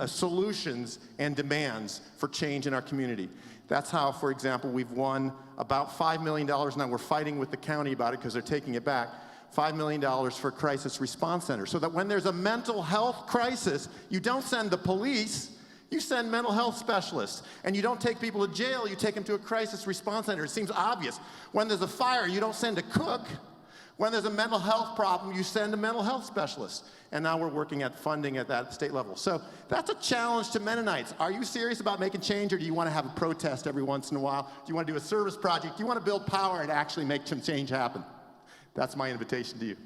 solutions and demands for change in our community. That's how, for example, we've won about $5 million now. We're fighting with the county about it because they're taking it back. $5 million for Crisis Response Center, so that when there's a mental health crisis, you don't send the police, You send mental health specialists, and you don't take people to jail, you take them to a crisis response center. It seems obvious. When there's a fire, you don't send a cook. When there's a mental health problem, you send a mental health specialist. And now we're working at funding at that state level. So that's a challenge to Mennonites. Are you serious about making change, or do you want to have a protest every once in a while? Do you want to do a service project? Do you want to build power and actually make some change happen? That's my invitation to you.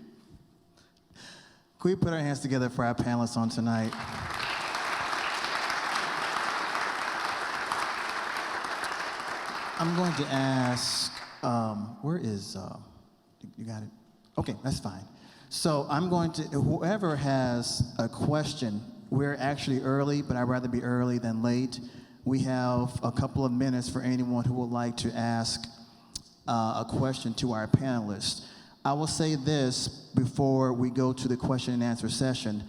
Can we put our hands together for our panelists on tonight? I'm going to ask, where is, you got it? Okay, that's fine. So I'm going to, whoever has a question, we're actually early, but I'd rather be early than late. We have a couple of minutes for anyone who would like to ask a question to our panelists. I will say this before we go to the question and answer session.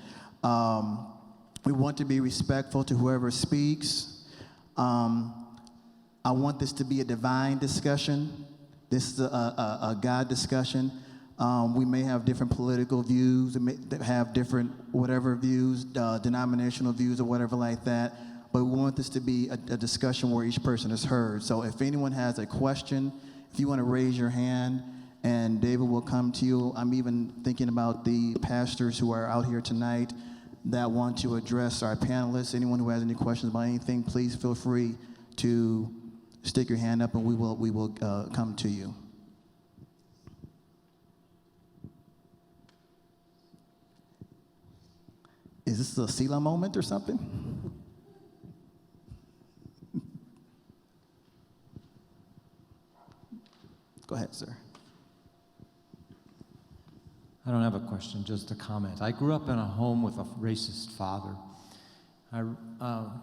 We want to be respectful to whoever speaks. I want this to be a divine discussion. This is a God discussion. We may have different political views, we may have different whatever views, denominational views or whatever like that, but we want this to be a discussion where each person is heard. So if anyone has a question, if you want to raise your hand, and David will come to you. I'm even thinking about the pastors who are out here tonight that want to address our panelists. Anyone who has any questions about anything, please feel free to stick your hand up, and we will come to you. Is this a Selah moment or something? Go ahead, sir. I don't have a question, just a comment. I grew up in a home with a racist father.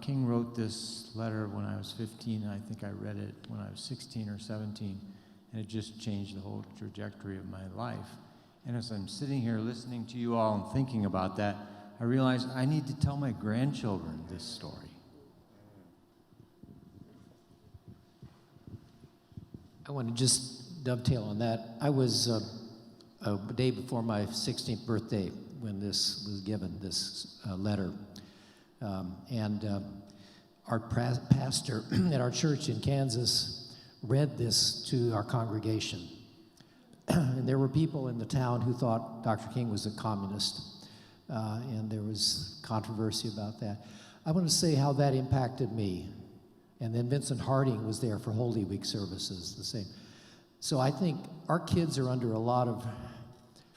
King wrote this letter when I was 15, and I think I read it when I was 16 or 17, and it just changed the whole trajectory of my life. And as I'm sitting here listening to you all and thinking about that, I realized I need to tell my grandchildren this story. I want to just dovetail on that. I was a day before my 16th birthday when this was given, this letter. Our pastor at our church in Kansas read this to our congregation. And there were people in the town who thought Dr. King was a communist, and there was controversy about that. I want to say how that impacted me. And then Vincent Harding was there for Holy Week services, the same. So I think our kids are under a lot of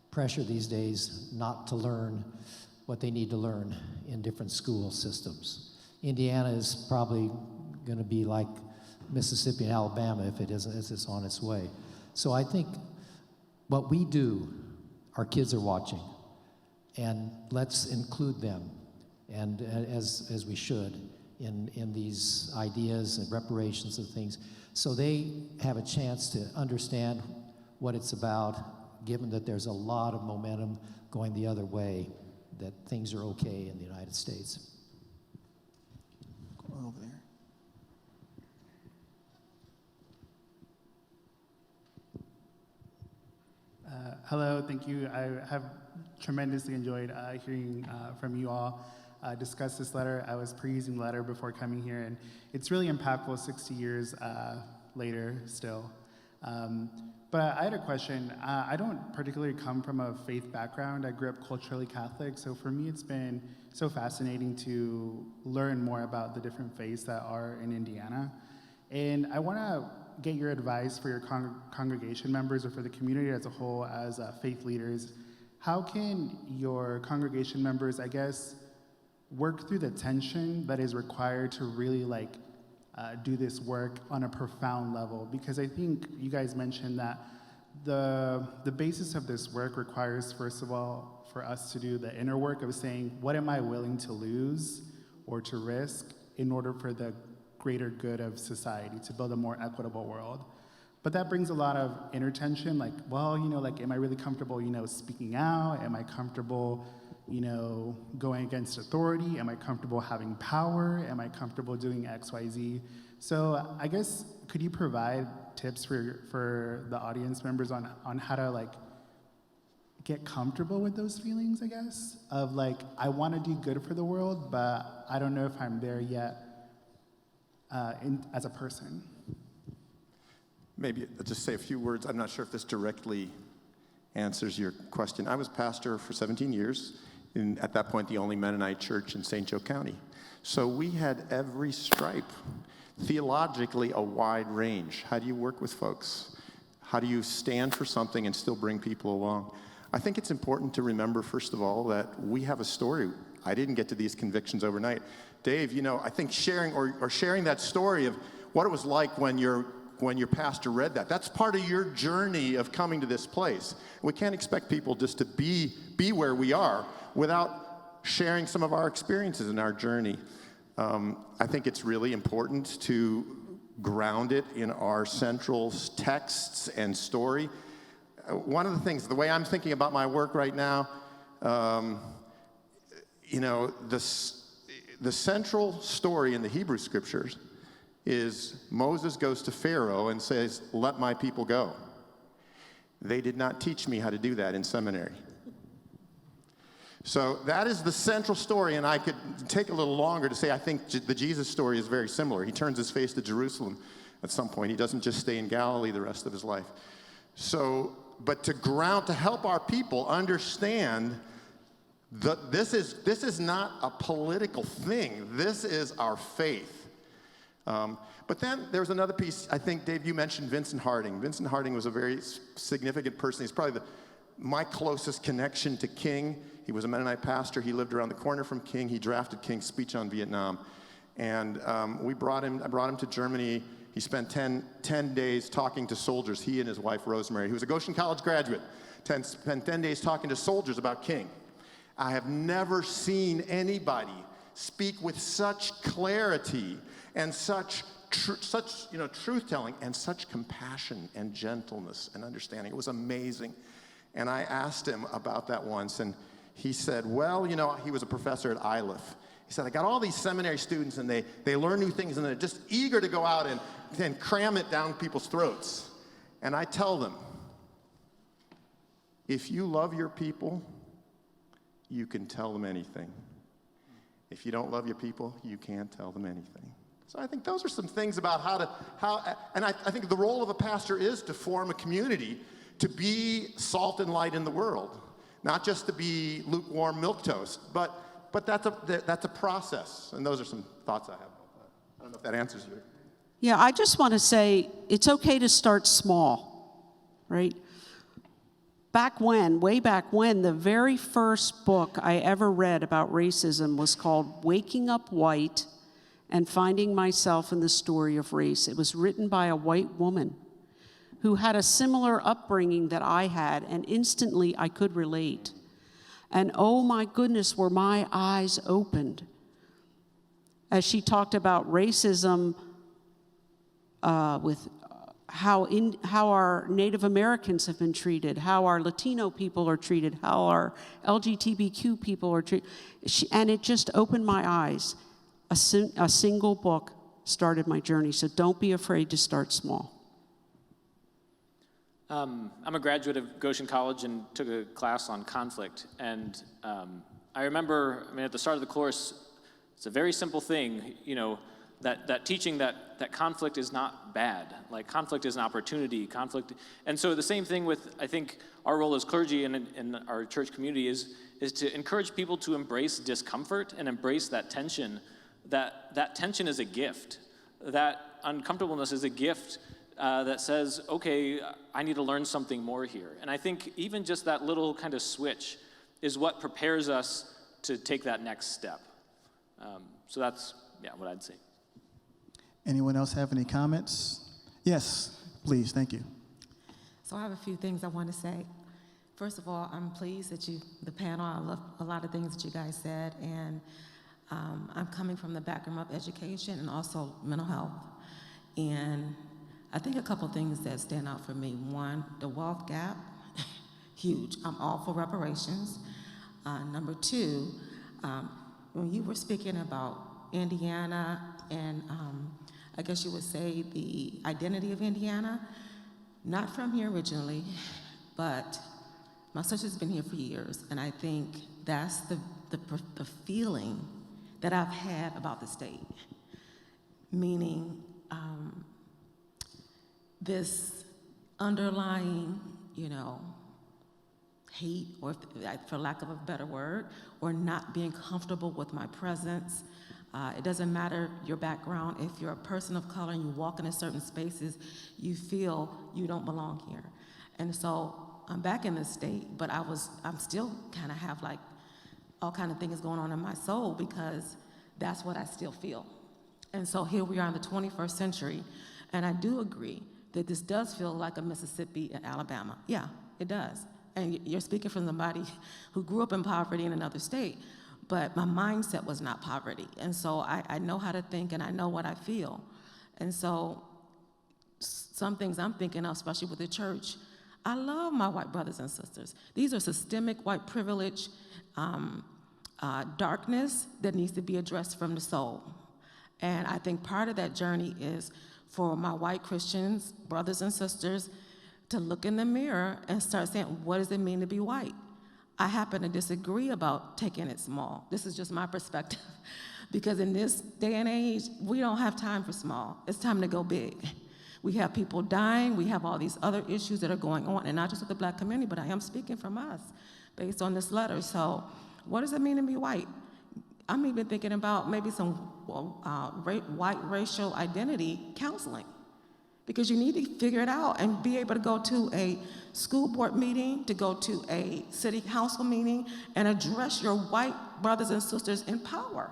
pressure these days not to learn what they need to learn in different school systems. Indiana is probably going to be like Mississippi and Alabama if it isn't, as it's on its way. So I think what we do, our kids are watching, and let's include them, and as we should, in these ideas and reparations and things, so they have a chance to understand what it's about, given that there's a lot of momentum going the other way, that things are okay in the United States. Go over there. Hello, thank you. I have tremendously enjoyed hearing from you all discuss this letter. I was perusing the letter before coming here, and it's really impactful 60 years later still. But I had a question. I don't particularly come from a faith background. I grew up culturally Catholic, so for me it's been so fascinating to learn more about the different faiths that are in Indiana. And I want to get your advice for your congregation members or for the community as a whole as faith leaders. How can your congregation members, I guess, work through the tension that is required to really do this work on a profound level? Because I think you guys mentioned that the basis of this work requires, first of all, for us to do the inner work of saying, what am I willing to lose or to risk in order for the greater good of society, to build a more equitable world? But that brings a lot of inner tension, am I really comfortable, speaking out? Am I comfortable, going against authority? Am I comfortable having power? Am I comfortable doing X, Y, Z? So I guess, could you provide tips for the audience members on how to get comfortable with those feelings, I guess, of like, I want to do good for the world, but I don't know if I'm there yet as a person. Maybe I'll just say a few words. I'm not sure if this directly answers your question. I was pastor for 17 years, at that point, the only Mennonite church in St. Joe County. So we had every stripe, theologically a wide range. How do you work with folks? How do you stand for something and still bring people along? I think it's important to remember, first of all, that we have a story. I didn't get to these convictions overnight. Dave, I think sharing that story of what it was like when your pastor read that, that's part of your journey of coming to this place. We can't expect people just to be where we are without sharing some of our experiences in our journey. I think it's really important to ground it in our central texts and story. One of the things, the way I'm thinking about my work right now, the central story in the Hebrew Scriptures is Moses goes to Pharaoh and says, "Let my people go." They did not teach me how to do that in seminary. So that is the central story, and I could take a little longer to say I think the Jesus story is very similar. He turns his face to Jerusalem at some point. He doesn't just stay in Galilee the rest of his life. So, but to help our people understand that this is not a political thing. This is our faith. But then there's another piece. I think, Dave, you mentioned Vincent Harding. Vincent Harding was a very significant person. He's probably my closest connection to King. He was a Mennonite pastor. He lived around the corner from King. He drafted King's speech on Vietnam. And I brought him to Germany. He spent 10 days talking to soldiers, he and his wife, Rosemary, who was a Goshen College graduate, spent 10 days talking to soldiers about King. I have never seen anybody speak with such clarity and such truth-telling and such compassion and gentleness and understanding. It was amazing. And I asked him about that once, and he said, well, he was a professor at Iliff. He said, I got all these seminary students, and they learn new things, and they're just eager to go out and cram it down people's throats. And I tell them, if you love your people, you can tell them anything. If you don't love your people, you can't tell them anything. So I think those are some things about and I think the role of a pastor is to form a community, to be salt and light in the world, not just to be lukewarm milquetoast, but that's a process, and those are some thoughts I have about that. I don't know if that answers you. Yeah, I just want to say it's okay to start small, right? Way back when, the very first book I ever read about racism was called Waking Up White and Finding Myself in the Story of Race. It was written by a white woman who had a similar upbringing that I had, and instantly I could relate. And oh my goodness, were my eyes opened as she talked about racism with how our Native Americans have been treated, how our Latino people are treated, how our LGBTQ people are treated. And it just opened my eyes. A single book started my journey, so don't be afraid to start small. I'm a graduate of Goshen College and took a class on conflict. And I remember, at the start of the course, it's a very simple thing, that teaching that conflict is not bad. Like, conflict is an opportunity, And so the same thing with, I think, our role as clergy in our church community is to encourage people to embrace discomfort and embrace that tension. That tension is a gift. That uncomfortableness is a gift that says, okay, I need to learn something more here. And I think even just that little kind of switch is what prepares us to take that next step. So that's, what I'd say. Anyone else have any comments? Yes, please, thank you. So I have a few things I want to say. First of all, I'm pleased that the panel, I love a lot of things that you guys said, and I'm coming from the background of education and also mental health. And I think a couple things that stand out for me. One, the wealth gap, huge. I'm all for reparations. Number two, when you were speaking about Indiana and I guess you would say the identity of Indiana, not from here originally, but My sister's been here for years, and I think that's the feeling that I've had about the state, meaning this underlying, hate, or for lack of a better word, or not being comfortable with my presence. It doesn't matter your background. If you're a person of color and you walk into certain spaces, you feel you don't belong here. And so I'm back in this state, but I'm still kind of have like all kind of things going on in my soul because that's what I still feel. And so here we are in the 21st century, and I do agree that this does feel like a Mississippi and Alabama. Yeah, it does. And you're speaking from somebody who grew up in poverty in another state, but my mindset was not poverty. And so I know how to think and I know what I feel. And so some things I'm thinking of, especially with the church, I love my white brothers and sisters. These are systemic white privilege, darkness that needs to be addressed from the soul. And I think part of that journey is for my white Christians, brothers and sisters, to look in the mirror and start saying, what does it mean to be white? I happen to disagree about taking it small. This is just my perspective. Because in this day and age, we don't have time for small. It's time to go big. We have people dying. We have all these other issues that are going on, and not just with the Black community, but I am speaking from us based on this letter. So what does it mean to be white? I'm even thinking about maybe some white racial identity counseling, because you need to figure it out and be able to go to a school board meeting, to go to a city council meeting, and address your white brothers and sisters in power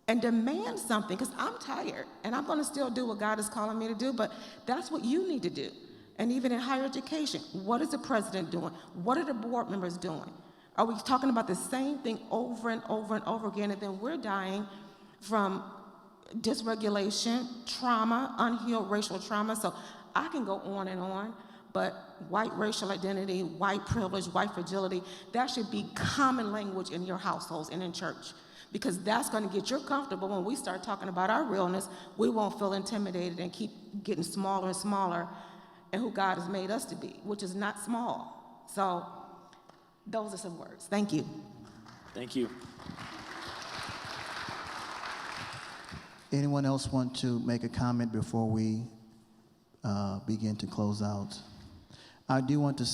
and demand something, because I'm tired and I'm going to still do what God is calling me to do, but that's what you need to do. And even in higher education, what is the president doing? What are the board members doing? Are we talking about the same thing over and over and over again, and then we're dying from dysregulation, trauma, unhealed racial trauma? So I can go on and on, but white racial identity, white privilege, white fragility, that should be common language in your households and in church, because that's going to get you comfortable. When we start talking about our realness, we won't feel intimidated and keep getting smaller and smaller and who God has made us to be, which is not small. So those are some words. Thank you. Thank you. Anyone else want to make a comment before we begin to close out? I do want to,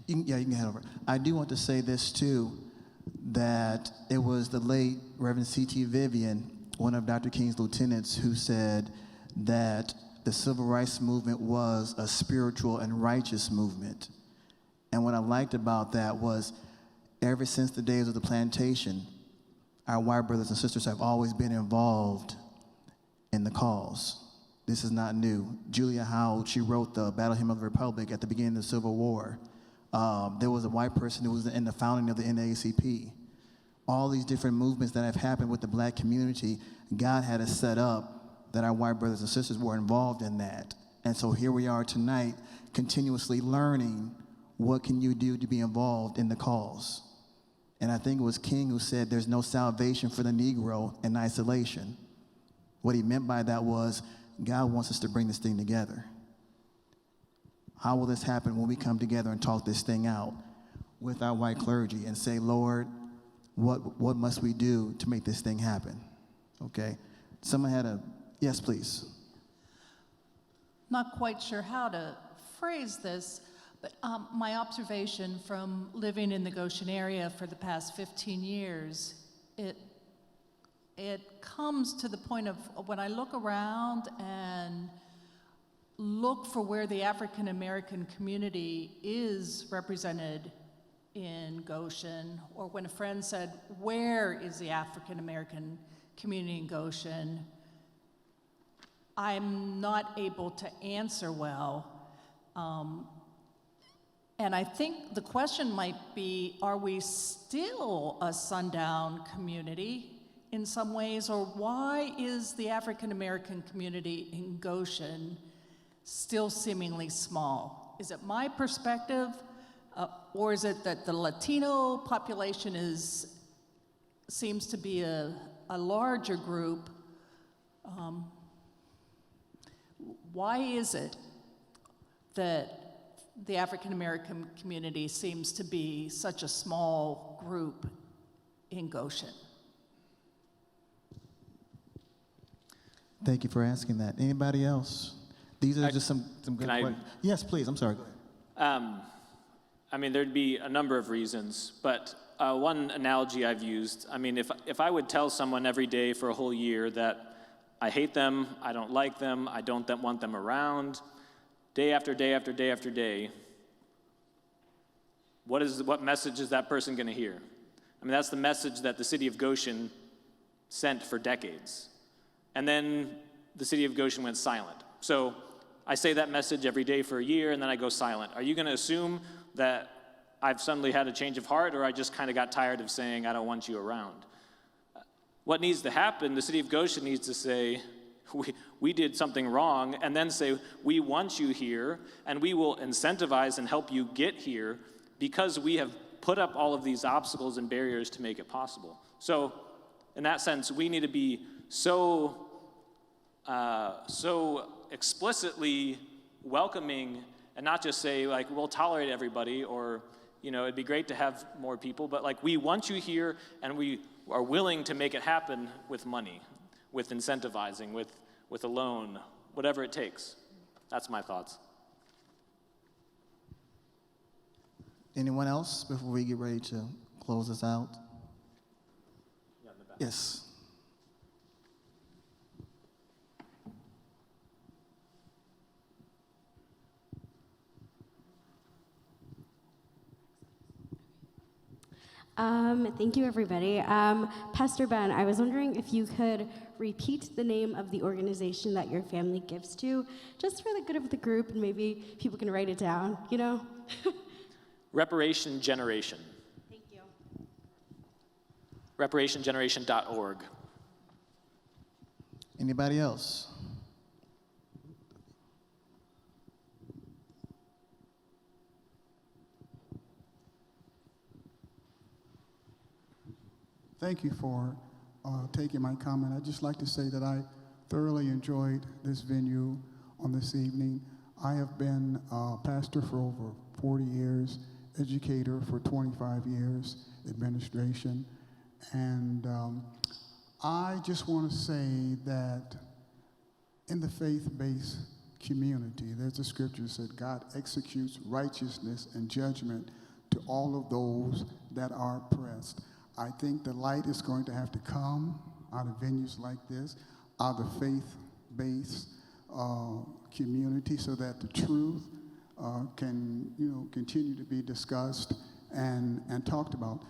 you can head over. I do want to say this too, that it was the late Reverend C.T. Vivian, one of Dr. King's lieutenants, who said that the civil rights movement was a spiritual and righteous movement. And what I liked about that was, ever since the days of the plantation, our white brothers and sisters have always been involved in the cause. This is not new. Julia Howard, she wrote the Battle Hymn of the Republic at the beginning of the Civil War. There was a white person who was in the founding of the NAACP. All these different movements that have happened with the Black community, God had it set up that our white brothers and sisters were involved in that. And so here we are tonight, continuously learning what can you do to be involved in the cause. And I think it was King who said there's no salvation for the Negro in isolation. What he meant by that was God wants us to bring this thing together. How will this happen when we come together and talk this thing out with our white clergy and say, Lord, what must we do to make this thing happen? Okay? Someone had a, yes, please. Not quite sure how to phrase this, but my observation from living in the Goshen area for the past 15 years, it comes to the point of when I look around and look for where the African American community is represented in Goshen, or when a friend said, where is the African American community in Goshen, I'm not able to answer well. And I think the question might be, are we still a sundown community in some ways, or why is the African American community in Goshen still seemingly small? Is it my perspective, or is it that the Latino population seems to be a larger group? Why is it that the African American community seems to be such a small group in Goshen? Thank you for asking that. Anybody else? These are just some good can I- questions. Yes, please. I'm sorry. Go ahead. I mean, there'd be a number of reasons, but one analogy I've used, I mean, if I would tell someone every day for a whole year that I hate them, I don't like them, I don't want them around, day after day after day after day, what message is that person going to hear? I mean, that's the message that the city of Goshen sent for decades. And then the city of Goshen went silent. So I say that message every day for a year, and then I go silent. Are you going to assume that I've suddenly had a change of heart, or I just kind of got tired of saying, I don't want you around? What needs to happen, the city of Goshen needs to say, we did something wrong, and then say, we want you here, and we will incentivize and help you get here because we have put up all of these obstacles and barriers to make it possible. So in that sense, we need to be so explicitly welcoming and not just say, like, we'll tolerate everybody, or, you know, it'd be great to have more people, but, like, we want you here, and we are willing to make it happen with money, with incentivizing, with a loan, whatever it takes. That's my thoughts. Anyone else before we get ready to close this out? Yes. Thank you, everybody. Pastor Ben, I was wondering if you could repeat the name of the organization that your family gives to, just for the good of the group, and maybe people can write it down, you know? Reparation Generation. Thank you. reparationgeneration.org. Anybody else? Thank you for taking my comment. I'd just like to say that I thoroughly enjoyed this venue on this evening. I have been a pastor for over 40 years, educator for 25 years, administration, and I just want to say that in the faith-based community, there's a scripture that said God executes righteousness and judgment to all of those that are oppressed. I think the light is going to have to come out of venues like this, out of faith-based community, so that the truth can, continue to be discussed and talked about.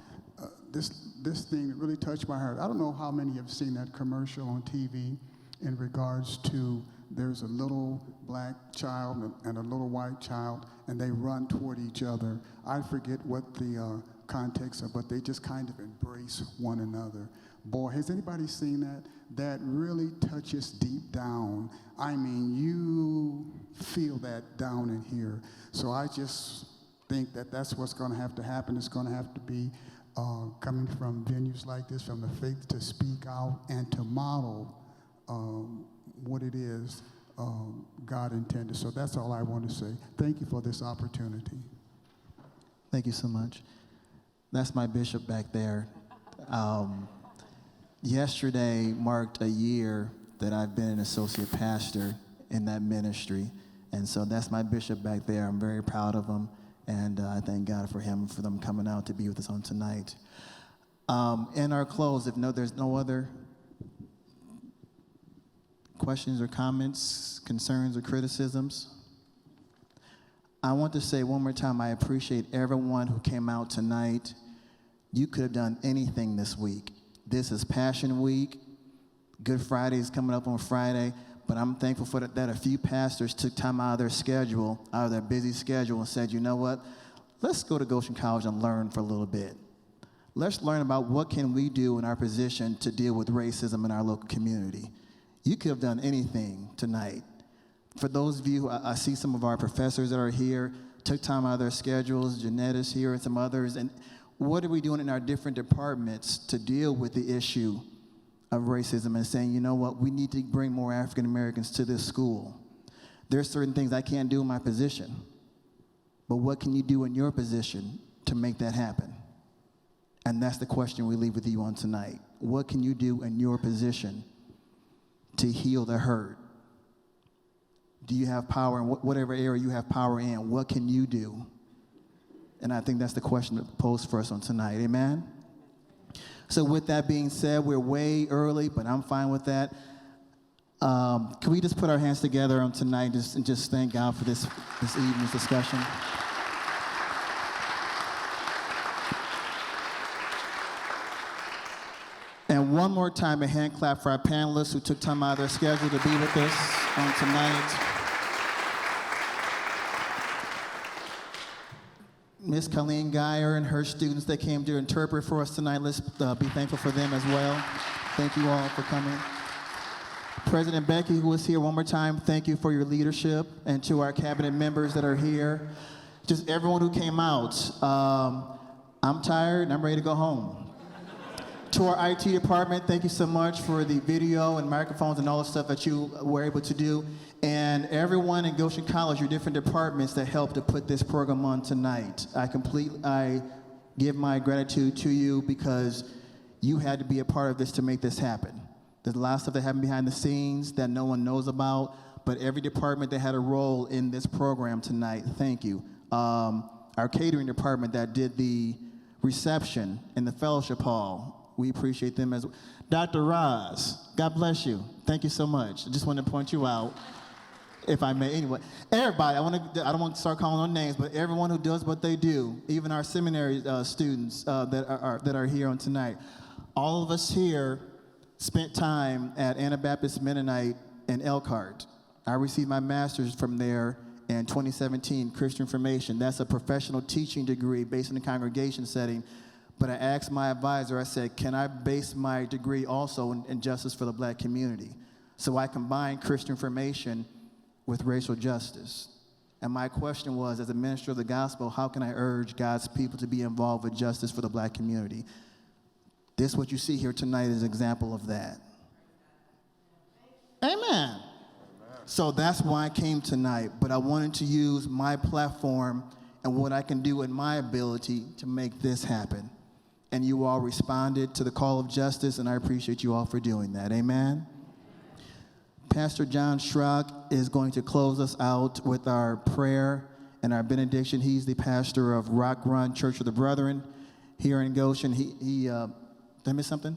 This thing that really touched my heart. I don't know how many have seen that commercial on TV in regards to there's a little black child and a little white child, and they run toward each other. I forget what the context of, but they just kind of embrace one another. Boy, has anybody seen that? That really touches deep down. I mean, you feel that down in here. So I just think that that's what's going to have to happen. It's going to have to be coming from venues like this, from the faith, to speak out and to model what it is God intended. So that's all I want to say. Thank you for this opportunity. Thank you so much. That's my bishop back there. Yesterday marked a year that I've been an associate pastor in that ministry. And so that's my bishop back there. I'm very proud of him. And I thank God for him, for them coming out to be with us on tonight. In our close, there's no other questions or comments, concerns or criticisms, I want to say one more time, I appreciate everyone who came out tonight. You could have done anything this week. This is Passion Week. Good Friday is coming up on Friday, but I'm thankful for that a few pastors took time out of their schedule, out of their busy schedule, and said, you know what, let's go to Goshen College and learn for a little bit. Let's learn about what can we do in our position to deal with racism in our local community. You could have done anything tonight. For those of you, I see some of our professors that are here, took time out of their schedules. Jeanette is here and some others. And what are we doing in our different departments to deal with the issue of racism and saying, you know what, we need to bring more African Americans to this school. There's certain things I can't do in my position. But what can you do in your position to make that happen? And that's the question we leave with you on tonight. What can you do in your position to heal the hurt? Do you have power in whatever area you have power in? What can you do? And I think that's the question posed for us on tonight. Amen? So with that being said, we're way early, but I'm fine with that. Can we just put our hands together on tonight and just thank God for this evening's discussion? And one more time, a hand clap for our panelists who took time out of their schedule to be with us on tonight. Miss Colleen Geyer and her students that came to interpret for us tonight, let's be thankful for them as well. Thank you all for coming. President Becky, who is here one more time, thank you for your leadership. And to our cabinet members that are here, just everyone who came out. I'm tired and I'm ready to go home. To our IT department, thank you so much for the video and microphones and all the stuff that you were able to do. And everyone in Goshen College, your different departments that helped to put this program on tonight. I give my gratitude to you because you had to be a part of this to make this happen. There's a lot of stuff that happened behind the scenes that no one knows about, but every department that had a role in this program tonight, thank you. Our catering department that did the reception in the fellowship hall, we appreciate them as well. Dr. Roz, God bless you. Thank you so much. I just wanted to point you out, if I may. Anyway, everybody, I don't want to start calling on names, but everyone who does what they do, even our seminary students that are here on tonight, all of us here spent time at Anabaptist Mennonite in Elkhart. I received my master's from there in 2017, Christian Information. That's a professional teaching degree based in the congregation setting. But I asked my advisor, I said, can I base my degree also in justice for the black community? So I combined Christian Information with racial justice. And my question was, as a minister of the gospel, how can I urge God's people to be involved with justice for the black community? This, what you see here tonight, is an example of that. Amen. So that's why I came tonight, but I wanted to use my platform and what I can do in my ability to make this happen. And you all responded to the call of justice, and I appreciate you all for doing that. Amen? Pastor John Schrock is going to close us out with our prayer and our benediction. He's the pastor of Rock Run Church of the Brethren here in Goshen. Did I miss something?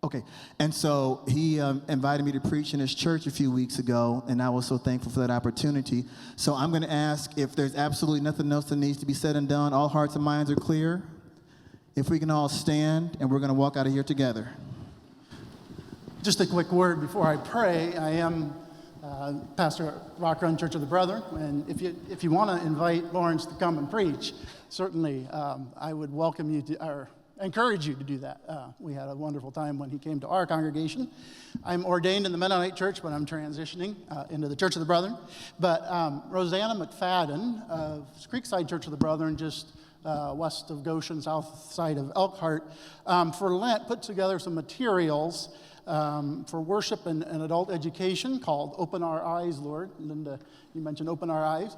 Okay, and so he invited me to preach in his church a few weeks ago, and I was so thankful for that opportunity. So I'm going to ask if there's absolutely nothing else that needs to be said and done. All hearts and minds are clear. If we can all stand, and we're going to walk out of here together. Just a quick word before I pray. I am pastor at Rock Run Church of the Brethren, and if you want to invite Lawrence to come and preach, certainly I would welcome you to, or encourage you to do that. We had a wonderful time when he came to our congregation. I'm ordained in the Mennonite Church, but I'm transitioning into the Church of the Brethren. But Rosanna McFadden of Creekside Church of the Brethren, just west of Goshen, south side of Elkhart, for Lent put together some materials for worship and adult education called Open Our Eyes, Lord. Linda, you mentioned Open Our Eyes.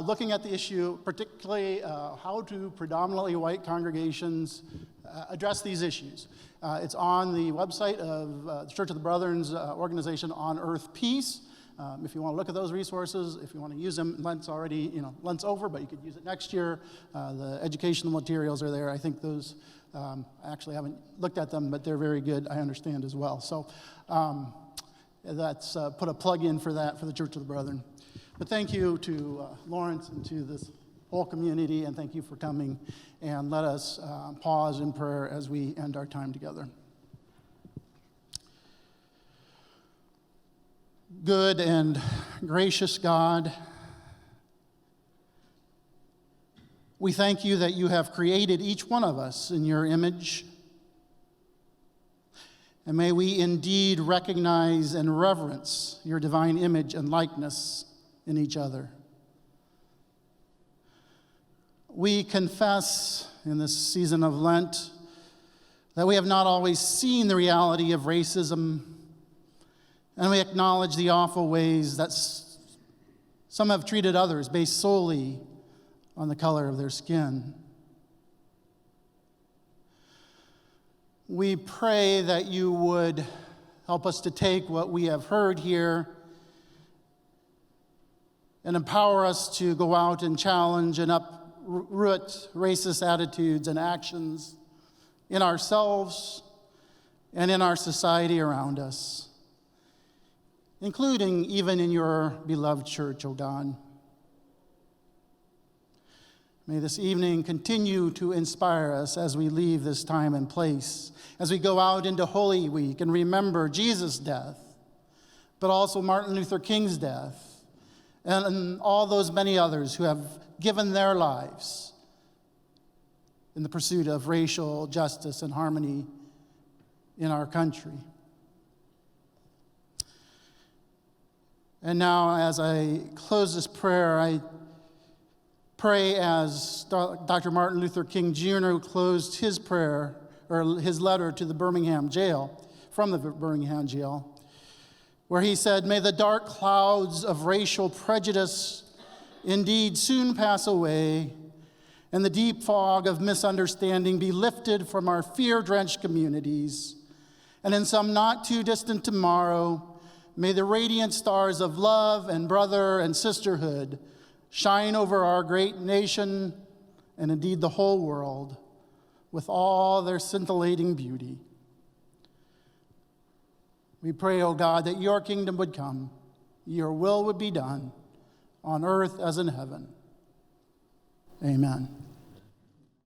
Looking at the issue, particularly how do predominantly white congregations address these issues. It's on the website of the Church of the Brethren's organization On Earth Peace. If you want to look at those resources, if you want to use them, Lent's already, Lent's over, but you could use it next year. The educational materials are there. I think those, I actually haven't looked at them, but they're very good, I understand as well. So that's put a plug in for that for the Church of the Brethren. But thank you to Lawrence and to this whole community, and thank you for coming. And let us pause in prayer as we end our time together. Good and gracious God, we thank you that you have created each one of us in your image. And may we indeed recognize and reverence your divine image and likeness in each other. We confess in this season of Lent that we have not always seen the reality of racism, and we acknowledge the awful ways that Some have treated others based solely on the color of their skin. We pray that you would help us to take what we have heard here and empower us to go out and challenge and uproot racist attitudes and actions in ourselves and in our society around us, including even in your beloved church, O God. May this evening continue to inspire us as we leave this time and place, as we go out into Holy Week and remember Jesus' death, but also Martin Luther King's death, and all those many others who have given their lives in the pursuit of racial justice and harmony in our country. And now, as I close this prayer, I pray as Dr. Martin Luther King Jr. closed his prayer, or his letter to the Birmingham jail, from the Birmingham jail, where he said, "May the dark clouds of racial prejudice indeed soon pass away, and the deep fog of misunderstanding be lifted from our fear-drenched communities, and in some not too distant tomorrow, may the radiant stars of love and brother and sisterhood shine over our great nation and indeed the whole world with all their scintillating beauty. We pray, O God, that your kingdom would come, your will would be done on earth as in heaven. Amen."